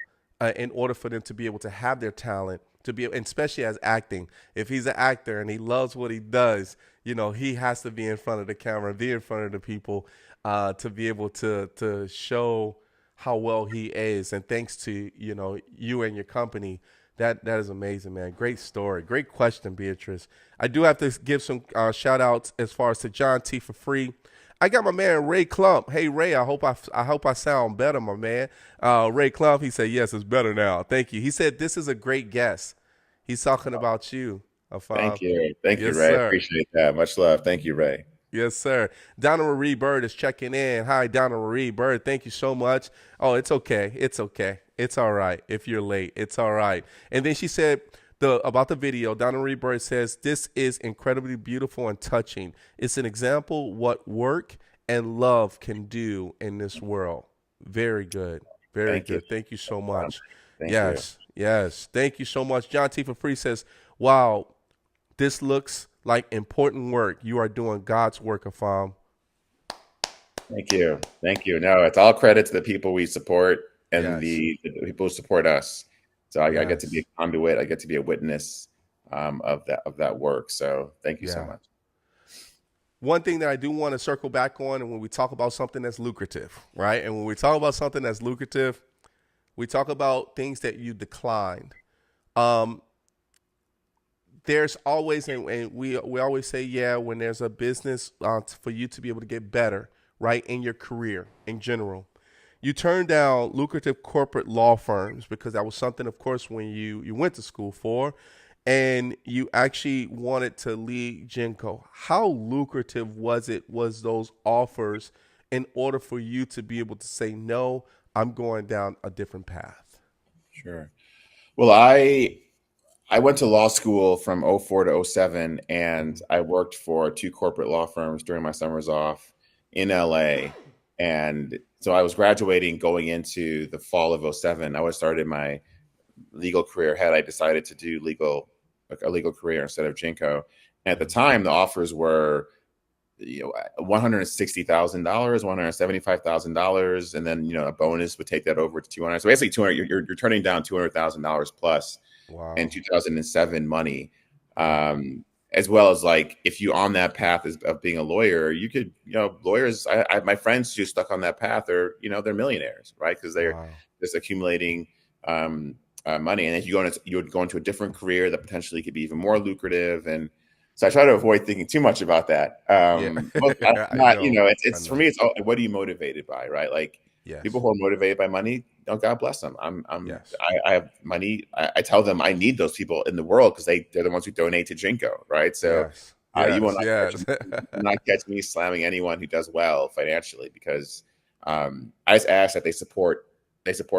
in order for them to be able to have their talent, to be, and especially as acting. If he's an actor and he loves what he does, he has to be in front of the camera, be in front of the people to be able to show how well he is. And thanks to, you and your company, that is amazing, man. Great story. Great question, Beatrice. I do have to give some shout outs as far as to John T for free. I got my man Ray Clump. Hey Ray, I hope I sound better, my man. Ray Clump, he said, yes, it's better now. Thank you. He said this is a great guest. He's talking about you. Afam. Thank you. Thank you, Yes, Ray. sir. I appreciate that. Much love. Thank you, Ray. Yes, sir. Donna Marie Bird is checking in. Hi, Donna Marie Bird. Thank you so much. Oh, it's okay. It's okay. It's all right. If you're late, it's all right. And then she said about the video, Donna Marie Bird says, this is incredibly beautiful and touching. It's an example what work and love can do in this world. Very good. Very good. Thank you so much. Thank Yes. Thank you so much. John T. for free says, wow, this looks like important work. You are doing God's work, Afam. Thank you. No, it's all credit to the people we support and the people who support us. So I get to be a conduit. I get to be a witness of that work. So thank you so much. One thing that I do want to circle back on, and when we talk about something that's lucrative, right? And when we talk about something that's lucrative, we talk about things that you declined. There's always, and we always say, when there's a business for you to be able to get better, right, in your career in general, you turn down lucrative corporate law firms because that was something, of course, when you went to school for, and you actually wanted to lead Jinko. How lucrative was those offers in order for you to be able to say, no, I'm going down a different path? Sure. Well, I went to law school from 04 to 07, and I worked for 2 corporate law firms during my summers off in LA. And so I was graduating going into the fall of 07. I was started my legal career had I decided to do a legal career instead of Jinko. And at the time, the offers were $160,000, $175,000, and then a bonus would take that over to 200. So basically, 200. You're turning down $200,000 plus in 2007 money, as well as like if you on that path of being a lawyer, you could lawyers. My friends who stuck on that path are they're millionaires, right? Because they're just accumulating money, and if you would go into a different career that potentially could be even more lucrative. And so I try to avoid thinking too much about that. It's for me, it's what are you motivated by, right? Like people who are motivated by money, God bless them. I have money. I tell them I need those people in the world because they're the ones who donate to Jinko, right? So you will not catch me slamming anyone who does well financially, because I just ask that they support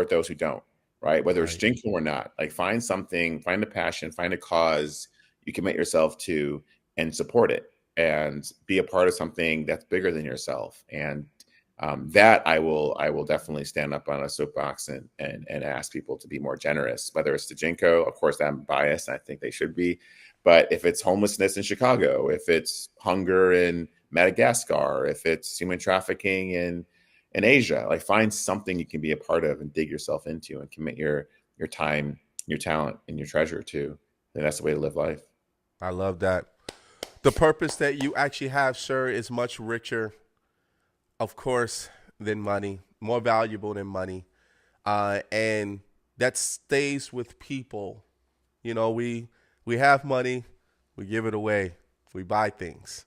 those who don't, right? Whether it's Jinko or not, like find something, find a passion, find a cause you commit yourself to and support it and be a part of something that's bigger than yourself. And that I will definitely stand up on a soapbox and ask people to be more generous, whether it's to Jinko. Of course, I'm biased, and I think they should be. But if it's homelessness in Chicago, if it's hunger in Madagascar, if it's human trafficking in Asia, like find something you can be a part of and dig yourself into and commit your time, your talent, and your treasure to. And that's the way to live life. I love that. The purpose that you actually have, sir, is much richer, of course, than money, more valuable than money. And that stays with people. We have money, we give it away, we buy things.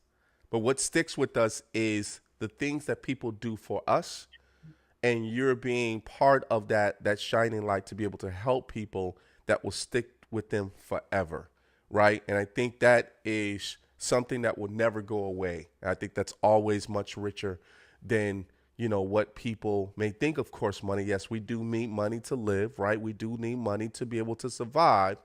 But what sticks with us is the things that people do for us, and you're being part of that shining light to be able to help people that will stick with them forever, right? And I think that is something that will never go away. And I think that's always much richer than what people may think. Of course, money, yes, we do need money to live, right? We do need money to be able to survive.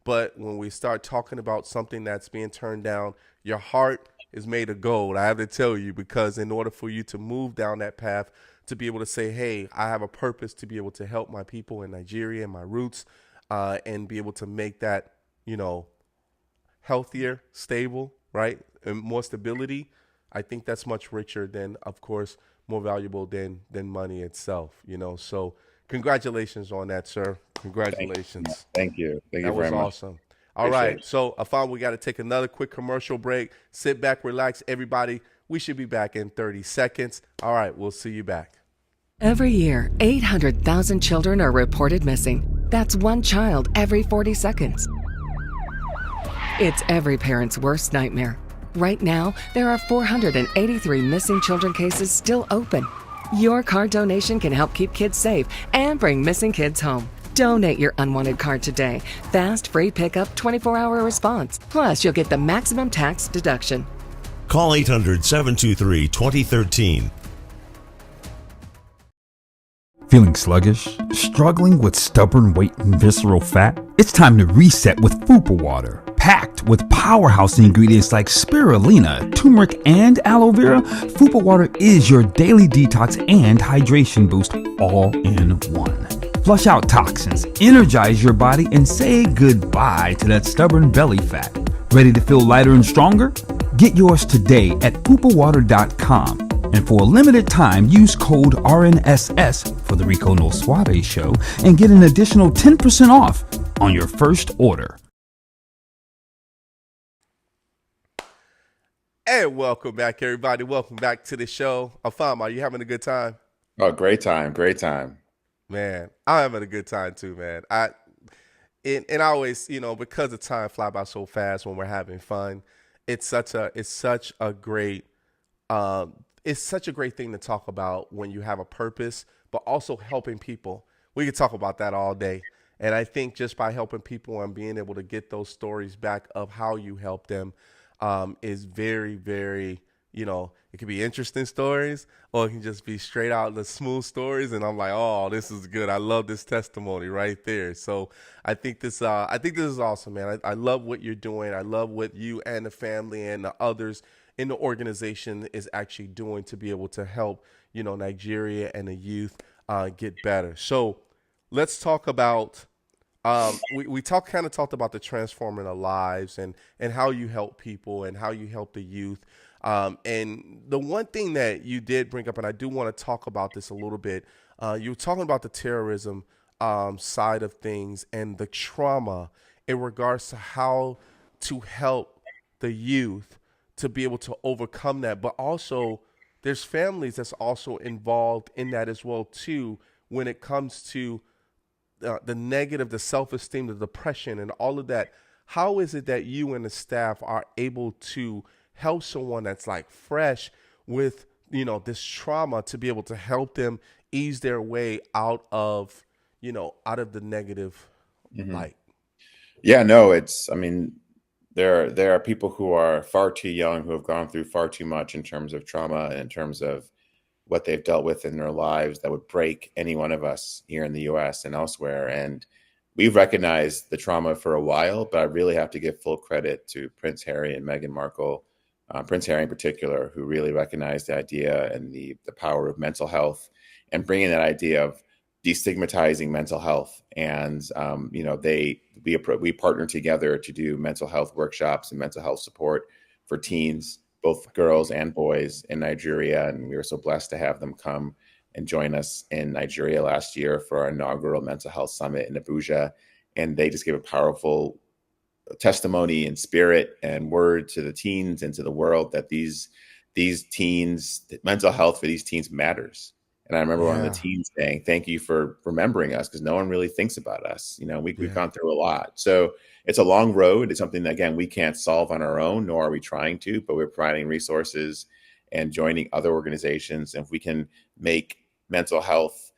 But when we start talking about something that's being turned down, your heart is made of gold. I have to tell you, because in order for you to move down that path, to be able to say, hey, I have a purpose to be able to help my people in Nigeria and my roots, and be able to make that, healthier, stable, right? And more stability. I think that's much richer than, of course, more valuable than money itself, So congratulations on that, sir. Congratulations. Thank you. Thank you That very much. was awesome. All right. So, Afam, we got to take another quick commercial break. Sit back, relax, everybody. We should be back in 30 seconds. All right. We'll see you back. Every year, 800,000 children are reported missing. That's one child every 40 seconds. It's every parent's worst nightmare. Right now, there are 483 missing children cases still open. Your card donation can help keep kids safe and bring missing kids home. Donate your unwanted card today. Fast, free pickup, 24-hour response. Plus, you'll get the maximum tax deduction. Call 800-723-2013. Feeling sluggish? Struggling with stubborn weight and visceral fat? It's time to reset with Fupa Water. Packed with powerhouse ingredients like spirulina, turmeric, and aloe vera, Fupa Water is your daily detox and hydration boost all in one. Flush out toxins, energize your body, and say goodbye to that stubborn belly fat. Ready to feel lighter and stronger? Get yours today at fupawater.com. And for a limited time, use code RNSS for the Rico No Suave Show and get an additional 10% off on your first order. And welcome back, everybody. Welcome back to the show. Afam, are you having a good time? Oh, great time. Great time. Man, I'm having a good time too, man. I always, because the time fly by so fast when we're having fun, it's such a great thing to talk about when you have a purpose, but also helping people. We could talk about that all day. And I think just by helping people and being able to get those stories back of how you help them is very, very, it could be interesting stories, or it can just be straight out the smooth stories. And I'm like, oh, this is good. I love this testimony right there. So I think this is awesome, man. I love what you're doing. I love what you and the family and the others in the organization is actually doing to be able to help, Nigeria and the youth get better. So let's talk about, we talked about the transforming of lives and how you help people and how you help the youth. And the one thing that you did bring up, and I do want to talk about this a little bit, you were talking about the terrorism side of things and the trauma in regards to how to help the youth to be able to overcome that. But also, there's families that's also involved in that as well too when it comes to the negative, the self-esteem, the depression, and all of that. How is it that you and the staff are able to help someone that's like fresh with this trauma to be able to help them ease their way out of out of the negative light? Yeah, no, I mean, there are people who are far too young who have gone through far too much in terms of trauma and in terms of what they've dealt with in their lives that would break any one of us here in the US and elsewhere. And we've recognized the trauma for a while, but I really have to give full credit to Prince Harry and Meghan Markle, Prince Harry in particular, who really recognized the idea and the power of mental health and bringing that idea of destigmatizing mental health. And, we partnered together to do mental health workshops and mental health support for teens, both girls and boys in Nigeria. And we were so blessed to have them come and join us in Nigeria last year for our inaugural mental health summit in Abuja. And they just gave a powerful testimony and spirit and word to the teens and to the world that these teens, mental health for these teens matters. And I remember one of the teens saying, "Thank you for remembering us," because no one really thinks about us. We've gone through a lot. So it's a long road. It's something that, again, we can't solve on our own, nor are we trying to, but we're providing resources and joining other organizations. And if we can make mental health,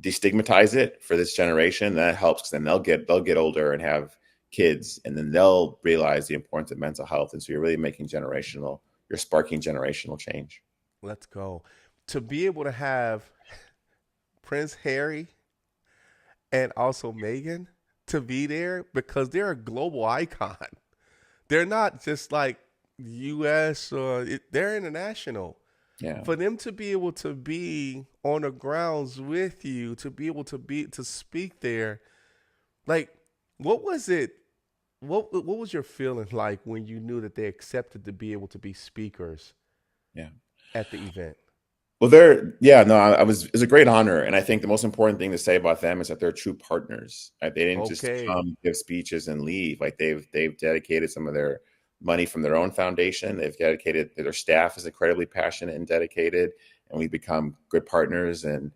destigmatize it for this generation, that helps, because then they'll get older and have kids, and then they'll realize the importance of mental health. And so you're really you're sparking generational change. Let's go. To be able to have Prince Harry and also Meghan to be there, because they're a global icon. They're not just like U.S. They're international. Yeah. For them to be able to be on the grounds with you, to be able to speak there, like, what was it? What was your feeling like when you knew that they accepted to be able to be speakers? Yeah. At the event. Well, it's a great honor. And I think the most important thing to say about them is that they're true partners. Right? They didn't just come, give speeches and leave. Like they've dedicated some of their money from their own foundation. They've dedicated, their staff is incredibly passionate and dedicated, and we've become good partners and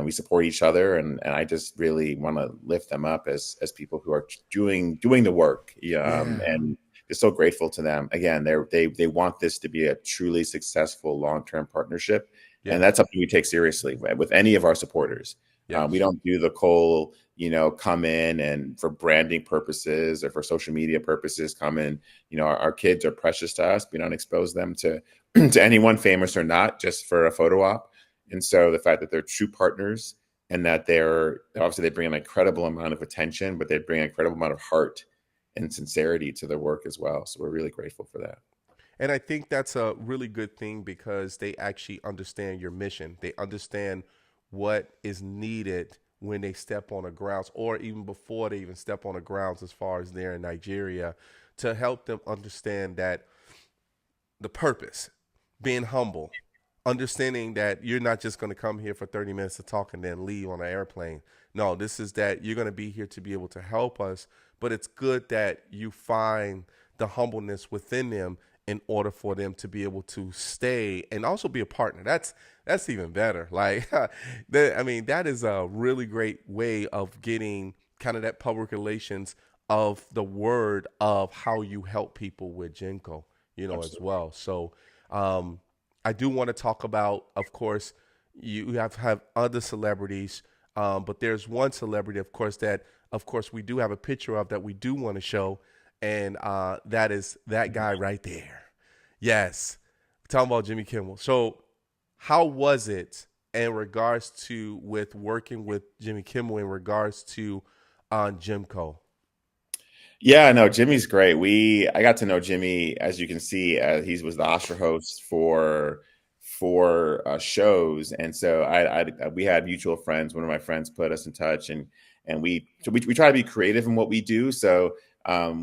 we support each other. And I just really want to lift them up as people who are doing the work. And just so grateful to them. Again, they want this to be a truly successful long-term partnership. Yeah. And that's something we take seriously with any of our supporters. Yes. We don't do the cold, come in and for branding purposes or for social media purposes, come in. Our kids are precious to us. We don't expose them to anyone, famous or not, just for a photo op. And so the fact that they're true partners and that they bring an incredible amount of attention, but they bring an incredible amount of heart and sincerity to their work as well. So we're really grateful for that. And I think that's a really good thing, because they actually understand your mission. They understand what is needed when they step on the grounds, or even before they even step on the grounds, as far as they're in Nigeria, to help them understand that the purpose, being humble, understanding that you're not just going to come here for 30 minutes to talk and then leave on an airplane. No, this is that you're going to be here to be able to help us. But it's good that you find the humbleness within them in order for them to be able to stay and also be a partner. That's even better. Like, that is a really great way of getting kind of that public relations of the word of how you help people with Genco, as well. So I do want to talk about, of course, you have other celebrities, but there's one celebrity, of course, that, of course, we do have a picture of that we do want to show, and that is that guy right there. Yes, we're talking about Jimmy Kimmel. So how was it in regards to with working with Jimmy Kimmel in regards to Genco? Yeah, no, Jimmy's great. I got to know Jimmy, as you can see, he was the Oscar host for shows, and so we had mutual friends. One of my friends put us in touch, and we try to be creative in what we do. So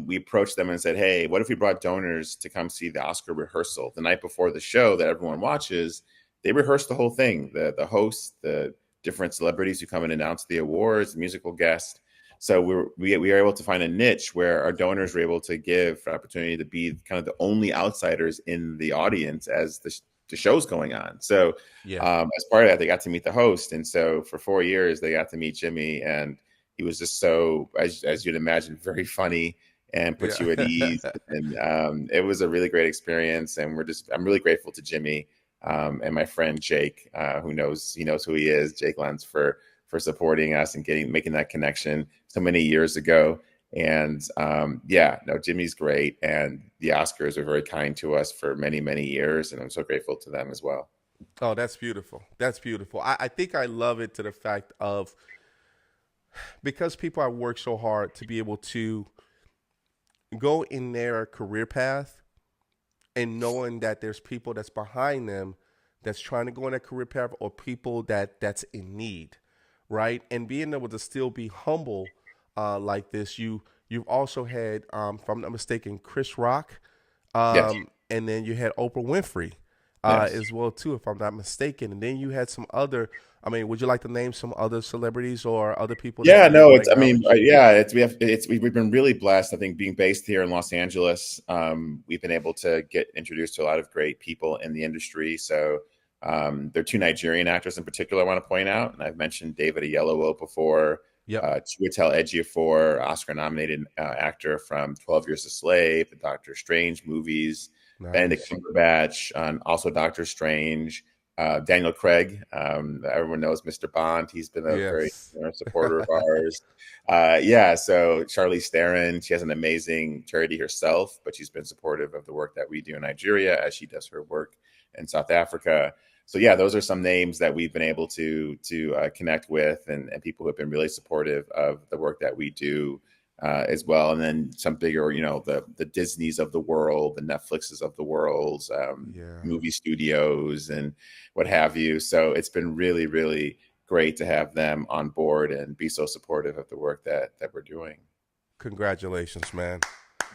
we approached them and said, hey, what if we brought donors to come see the Oscar rehearsal the night before the show that everyone watches? They rehearse the whole thing, the hosts, the different celebrities who come and announce the awards, musical guests. So we were able to find a niche where our donors were able to give an opportunity to be kind of the only outsiders in the audience as the show's going on. So as part of that, they got to meet the host. And so for 4 years, they got to meet Jimmy. And he was just so, as you'd imagine, very funny and puts you at ease. And it was a really great experience. And I'm really grateful to Jimmy and my friend Jake, who knows who he is, Jake Lenz, for supporting us and making that connection so many years ago. And Jimmy's great. And the Oscars are very kind to us for many, many years. And I'm so grateful to them as well. Oh, that's beautiful. That's beautiful. I think I love it to the fact of, because people have worked so hard to be able to go in their career path and knowing that there's people that's behind them that's trying to go in their career path, or people that's in need, right? And being able to still be humble like this. You've also had, if I'm not mistaken, Chris Rock, Yes. and then you had Oprah Winfrey as well too, if I'm not mistaken. And then you had some other. I mean, would you like to name some other celebrities or other people? Yeah, no, it's. I mean, we've been really blessed. I think being based here in Los Angeles, we've been able to get introduced to a lot of great people in the industry. So there are 2 Nigerian actors in particular I want to point out, and I've mentioned David Oyelowo before. Chiwetel Ejiofor, Oscar-nominated actor from 12 Years a Slave, the Doctor Strange movies. Nice. Benedict Cumberbatch, also Doctor Strange. Daniel Craig, everyone knows Mr. Bond. He's been a very supporter of ours. So Charlize Theron, she has an amazing charity herself, but she's been supportive of the work that we do in Nigeria as she does her work in South Africa. So those are some names that we've been able to connect with, and people who have been really supportive of the work that we do as well. And then some bigger, the Disneys of the world, the Netflixes of the world, movie studios and what have you. So it's been really, really great to have them on board and be so supportive of the work that we're doing. Congratulations, man.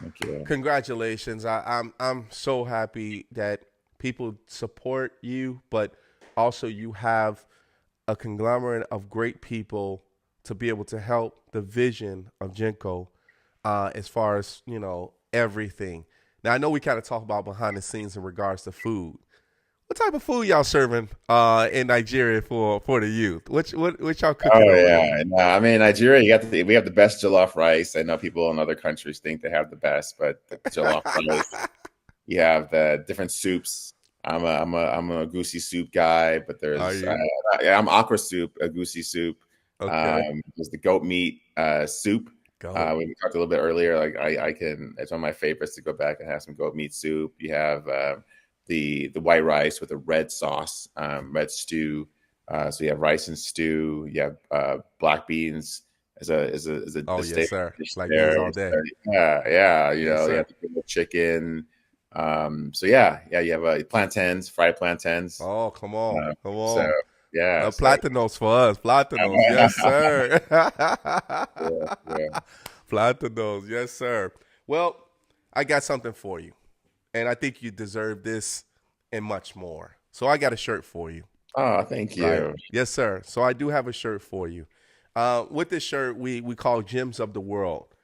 Thank you. Congratulations. I'm so happy that people support you, but also you have a conglomerate of great people to be able to help the vision of Jenko as far as, everything. Now, I know we kind of talk about behind the scenes in regards to food. What type of food y'all serving in Nigeria for the youth? What y'all cooking? Oh, yeah. No, I mean, Nigeria, we have the best jollof rice. I know people in other countries think they have the best, but the jollof rice, you have the different soups. I'm a goosey soup guy, but I'm okra soup, a goosey soup. Okay. There's the goat meat soup. We talked a little bit earlier. Like it's one of my favorites to go back and have some goat meat soup. You have the white rice with a red sauce, red stew. So you have rice and stew. You have black beans as a yes, sir. Black there. beans all day. So, you Yes, have the chicken. You have plantains, fried plantains. Oh, come on. So, Platanos for us. Platanos, yes, sir. Platanos, yes, sir. Well, I got something for you, and I think you deserve this and much more. So I got a shirt for you. Oh, thank you. Right? Yes, sir. So I do have a shirt for you. With this shirt, we call Gems of the World.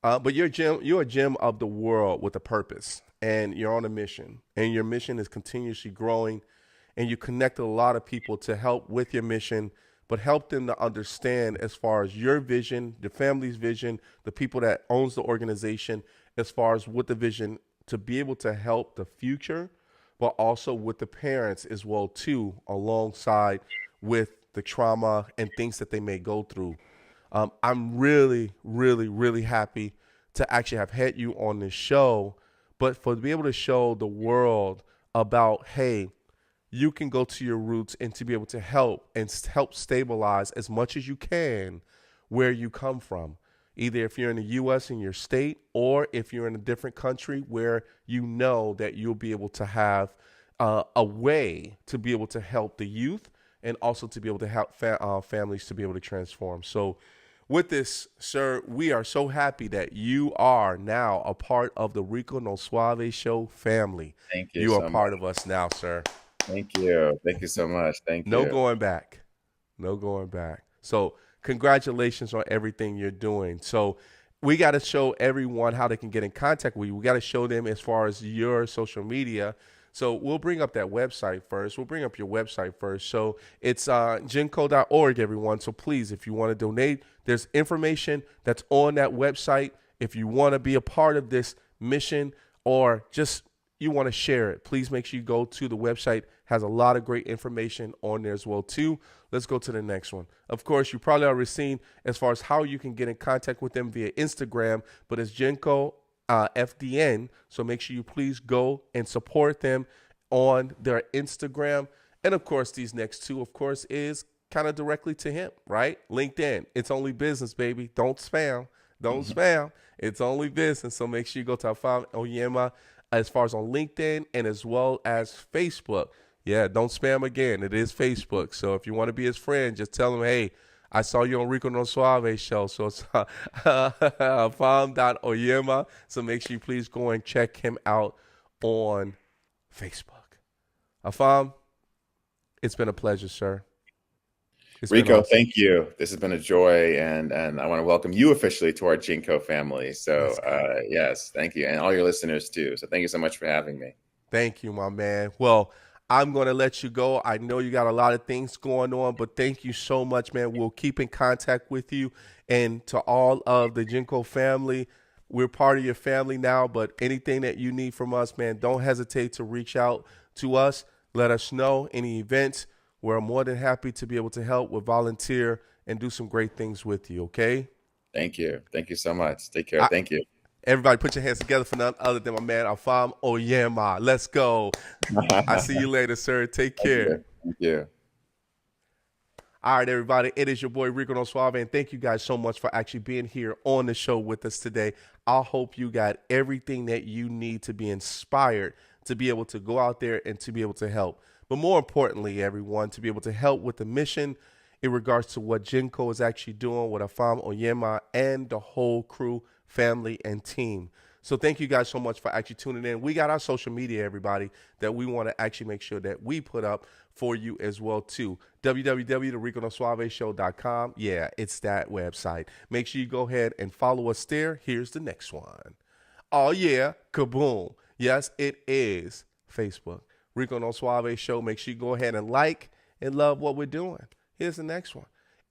But you're a gem of the world with a purpose, and you're on a mission, and your mission is continuously growing. And you connect a lot of people to help with your mission, but help them to understand as far as your vision, the family's vision, the people that owns the organization, as far as with the vision to be able to help the future, but also with the parents as well too, alongside with the trauma and things that they may go through. I'm really, really, really happy to actually have had you on this show, but to be able to show the world about, hey, you can go to your roots and to be able to help stabilize as much as you can where you come from. Either if you're in the U.S. in your state, or if you're in a different country where you know that you'll be able to have a way to be able to help the youth and also to be able to help families to be able to transform. So with this, sir, we are so happy that you are now a part of the Rico No Suave Show family. Thank you You are so part much. of us now, sir. Thank you. Thank you so much. Thank No you. going back. No going back. So congratulations on everything you're doing. So we got to show everyone how they can get in contact with you. We got to show them as far as your social media. So we'll bring up that website first. We'll bring up your website first. So it's genco.org, everyone. So please, if you want to donate, there's information that's on that website. If you want to be a part of this mission or just you want to share it, please make sure you go to the website. Has a lot of great information on there as well, too. Let's go to the next one. Of course, you probably already seen as far as how you can get in contact with them via Instagram, but it's Genco FDN. So make sure you please go and support them on their Instagram. And of course, these next two, of course, is kind of directly to him, right? LinkedIn. It's only business, baby. Don't spam. Don't spam. It's only business. So make sure you go to Afam Onyema as far as on LinkedIn and as well as Facebook. Yeah, don't spam again. It is Facebook. So if you want to be his friend, just tell him, hey, I saw you on Rico No Suave show. So it's Afam.Onyema. So make sure you please go and check him out on Facebook. Afam, it's been a pleasure, sir. Rico, thank you. This has been a joy, and I want to welcome you officially to our Jinko family. So yes, thank you, and all your listeners too. So thank you so much for having me. Thank you, my man. Well, I'm going to let you go. I know you got a lot of things going on, but thank you so much, man. We'll keep in contact with you. And to all of the Jinko family, we're part of your family now, but anything that you need from us, man, don't hesitate to reach out to us. Let us know any events. We're more than happy to be able to help with volunteer and do some great things with you, okay? Thank you. Thank you so much. Take care. Thank you. Everybody put your hands together for none other than my man, Afam Onyema. Let's go. I see you later, sir. Take care. Thank you. All right, everybody. It is your boy, Rico No Suave, and thank you guys so much for actually being here on the show with us today. I hope you got everything that you need to be inspired to be able to go out there and to be able to help. But more importantly, everyone, to be able to help with the mission in regards to what Jinko is actually doing with Afam Onyema and the whole crew, family, and team. So thank you guys so much for actually tuning in. We got our social media, everybody, that we want to actually make sure that we put up for you as well, too. www.riconosuaveshow.com. Yeah, it's that website. Make sure you go ahead and follow us there. Here's the next one. Oh, yeah, kaboom. Yes, it is Facebook. Rico No Suave Show. Make sure you go ahead and like and love what we're doing. Here's the next one.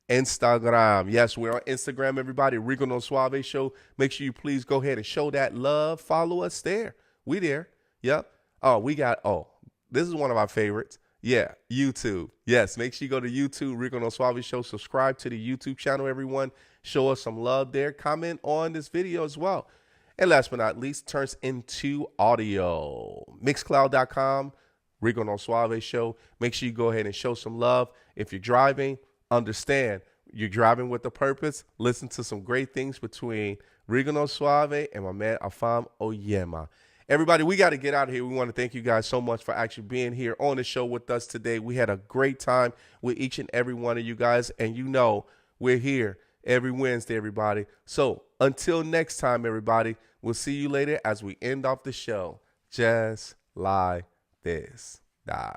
Instagram. Yes, we're on Instagram, everybody. Rico No Suave Show. Make sure you please go ahead and show that love. Follow us there. We there. Yep. This is one of our favorites. Yeah, YouTube. Yes, make sure you go to YouTube, Rico No Suave Show. Subscribe to the YouTube channel, everyone. Show us some love there. Comment on this video as well. And last but not least, turns into audio. Mixcloud.com, Rico No Suave Show. Make sure you go ahead and show some love. If you're driving, understand you're driving with a purpose. Listen to some great things between Rico No Suave and my man Afam Onyema. Everybody, we got to get out of here. We want to thank you guys so much for actually being here on the show with us today. We had a great time with each and every one of you guys, and you know we're here every Wednesday, everybody. So until next time, everybody, we'll see you later as we end off the show just like this. Dale.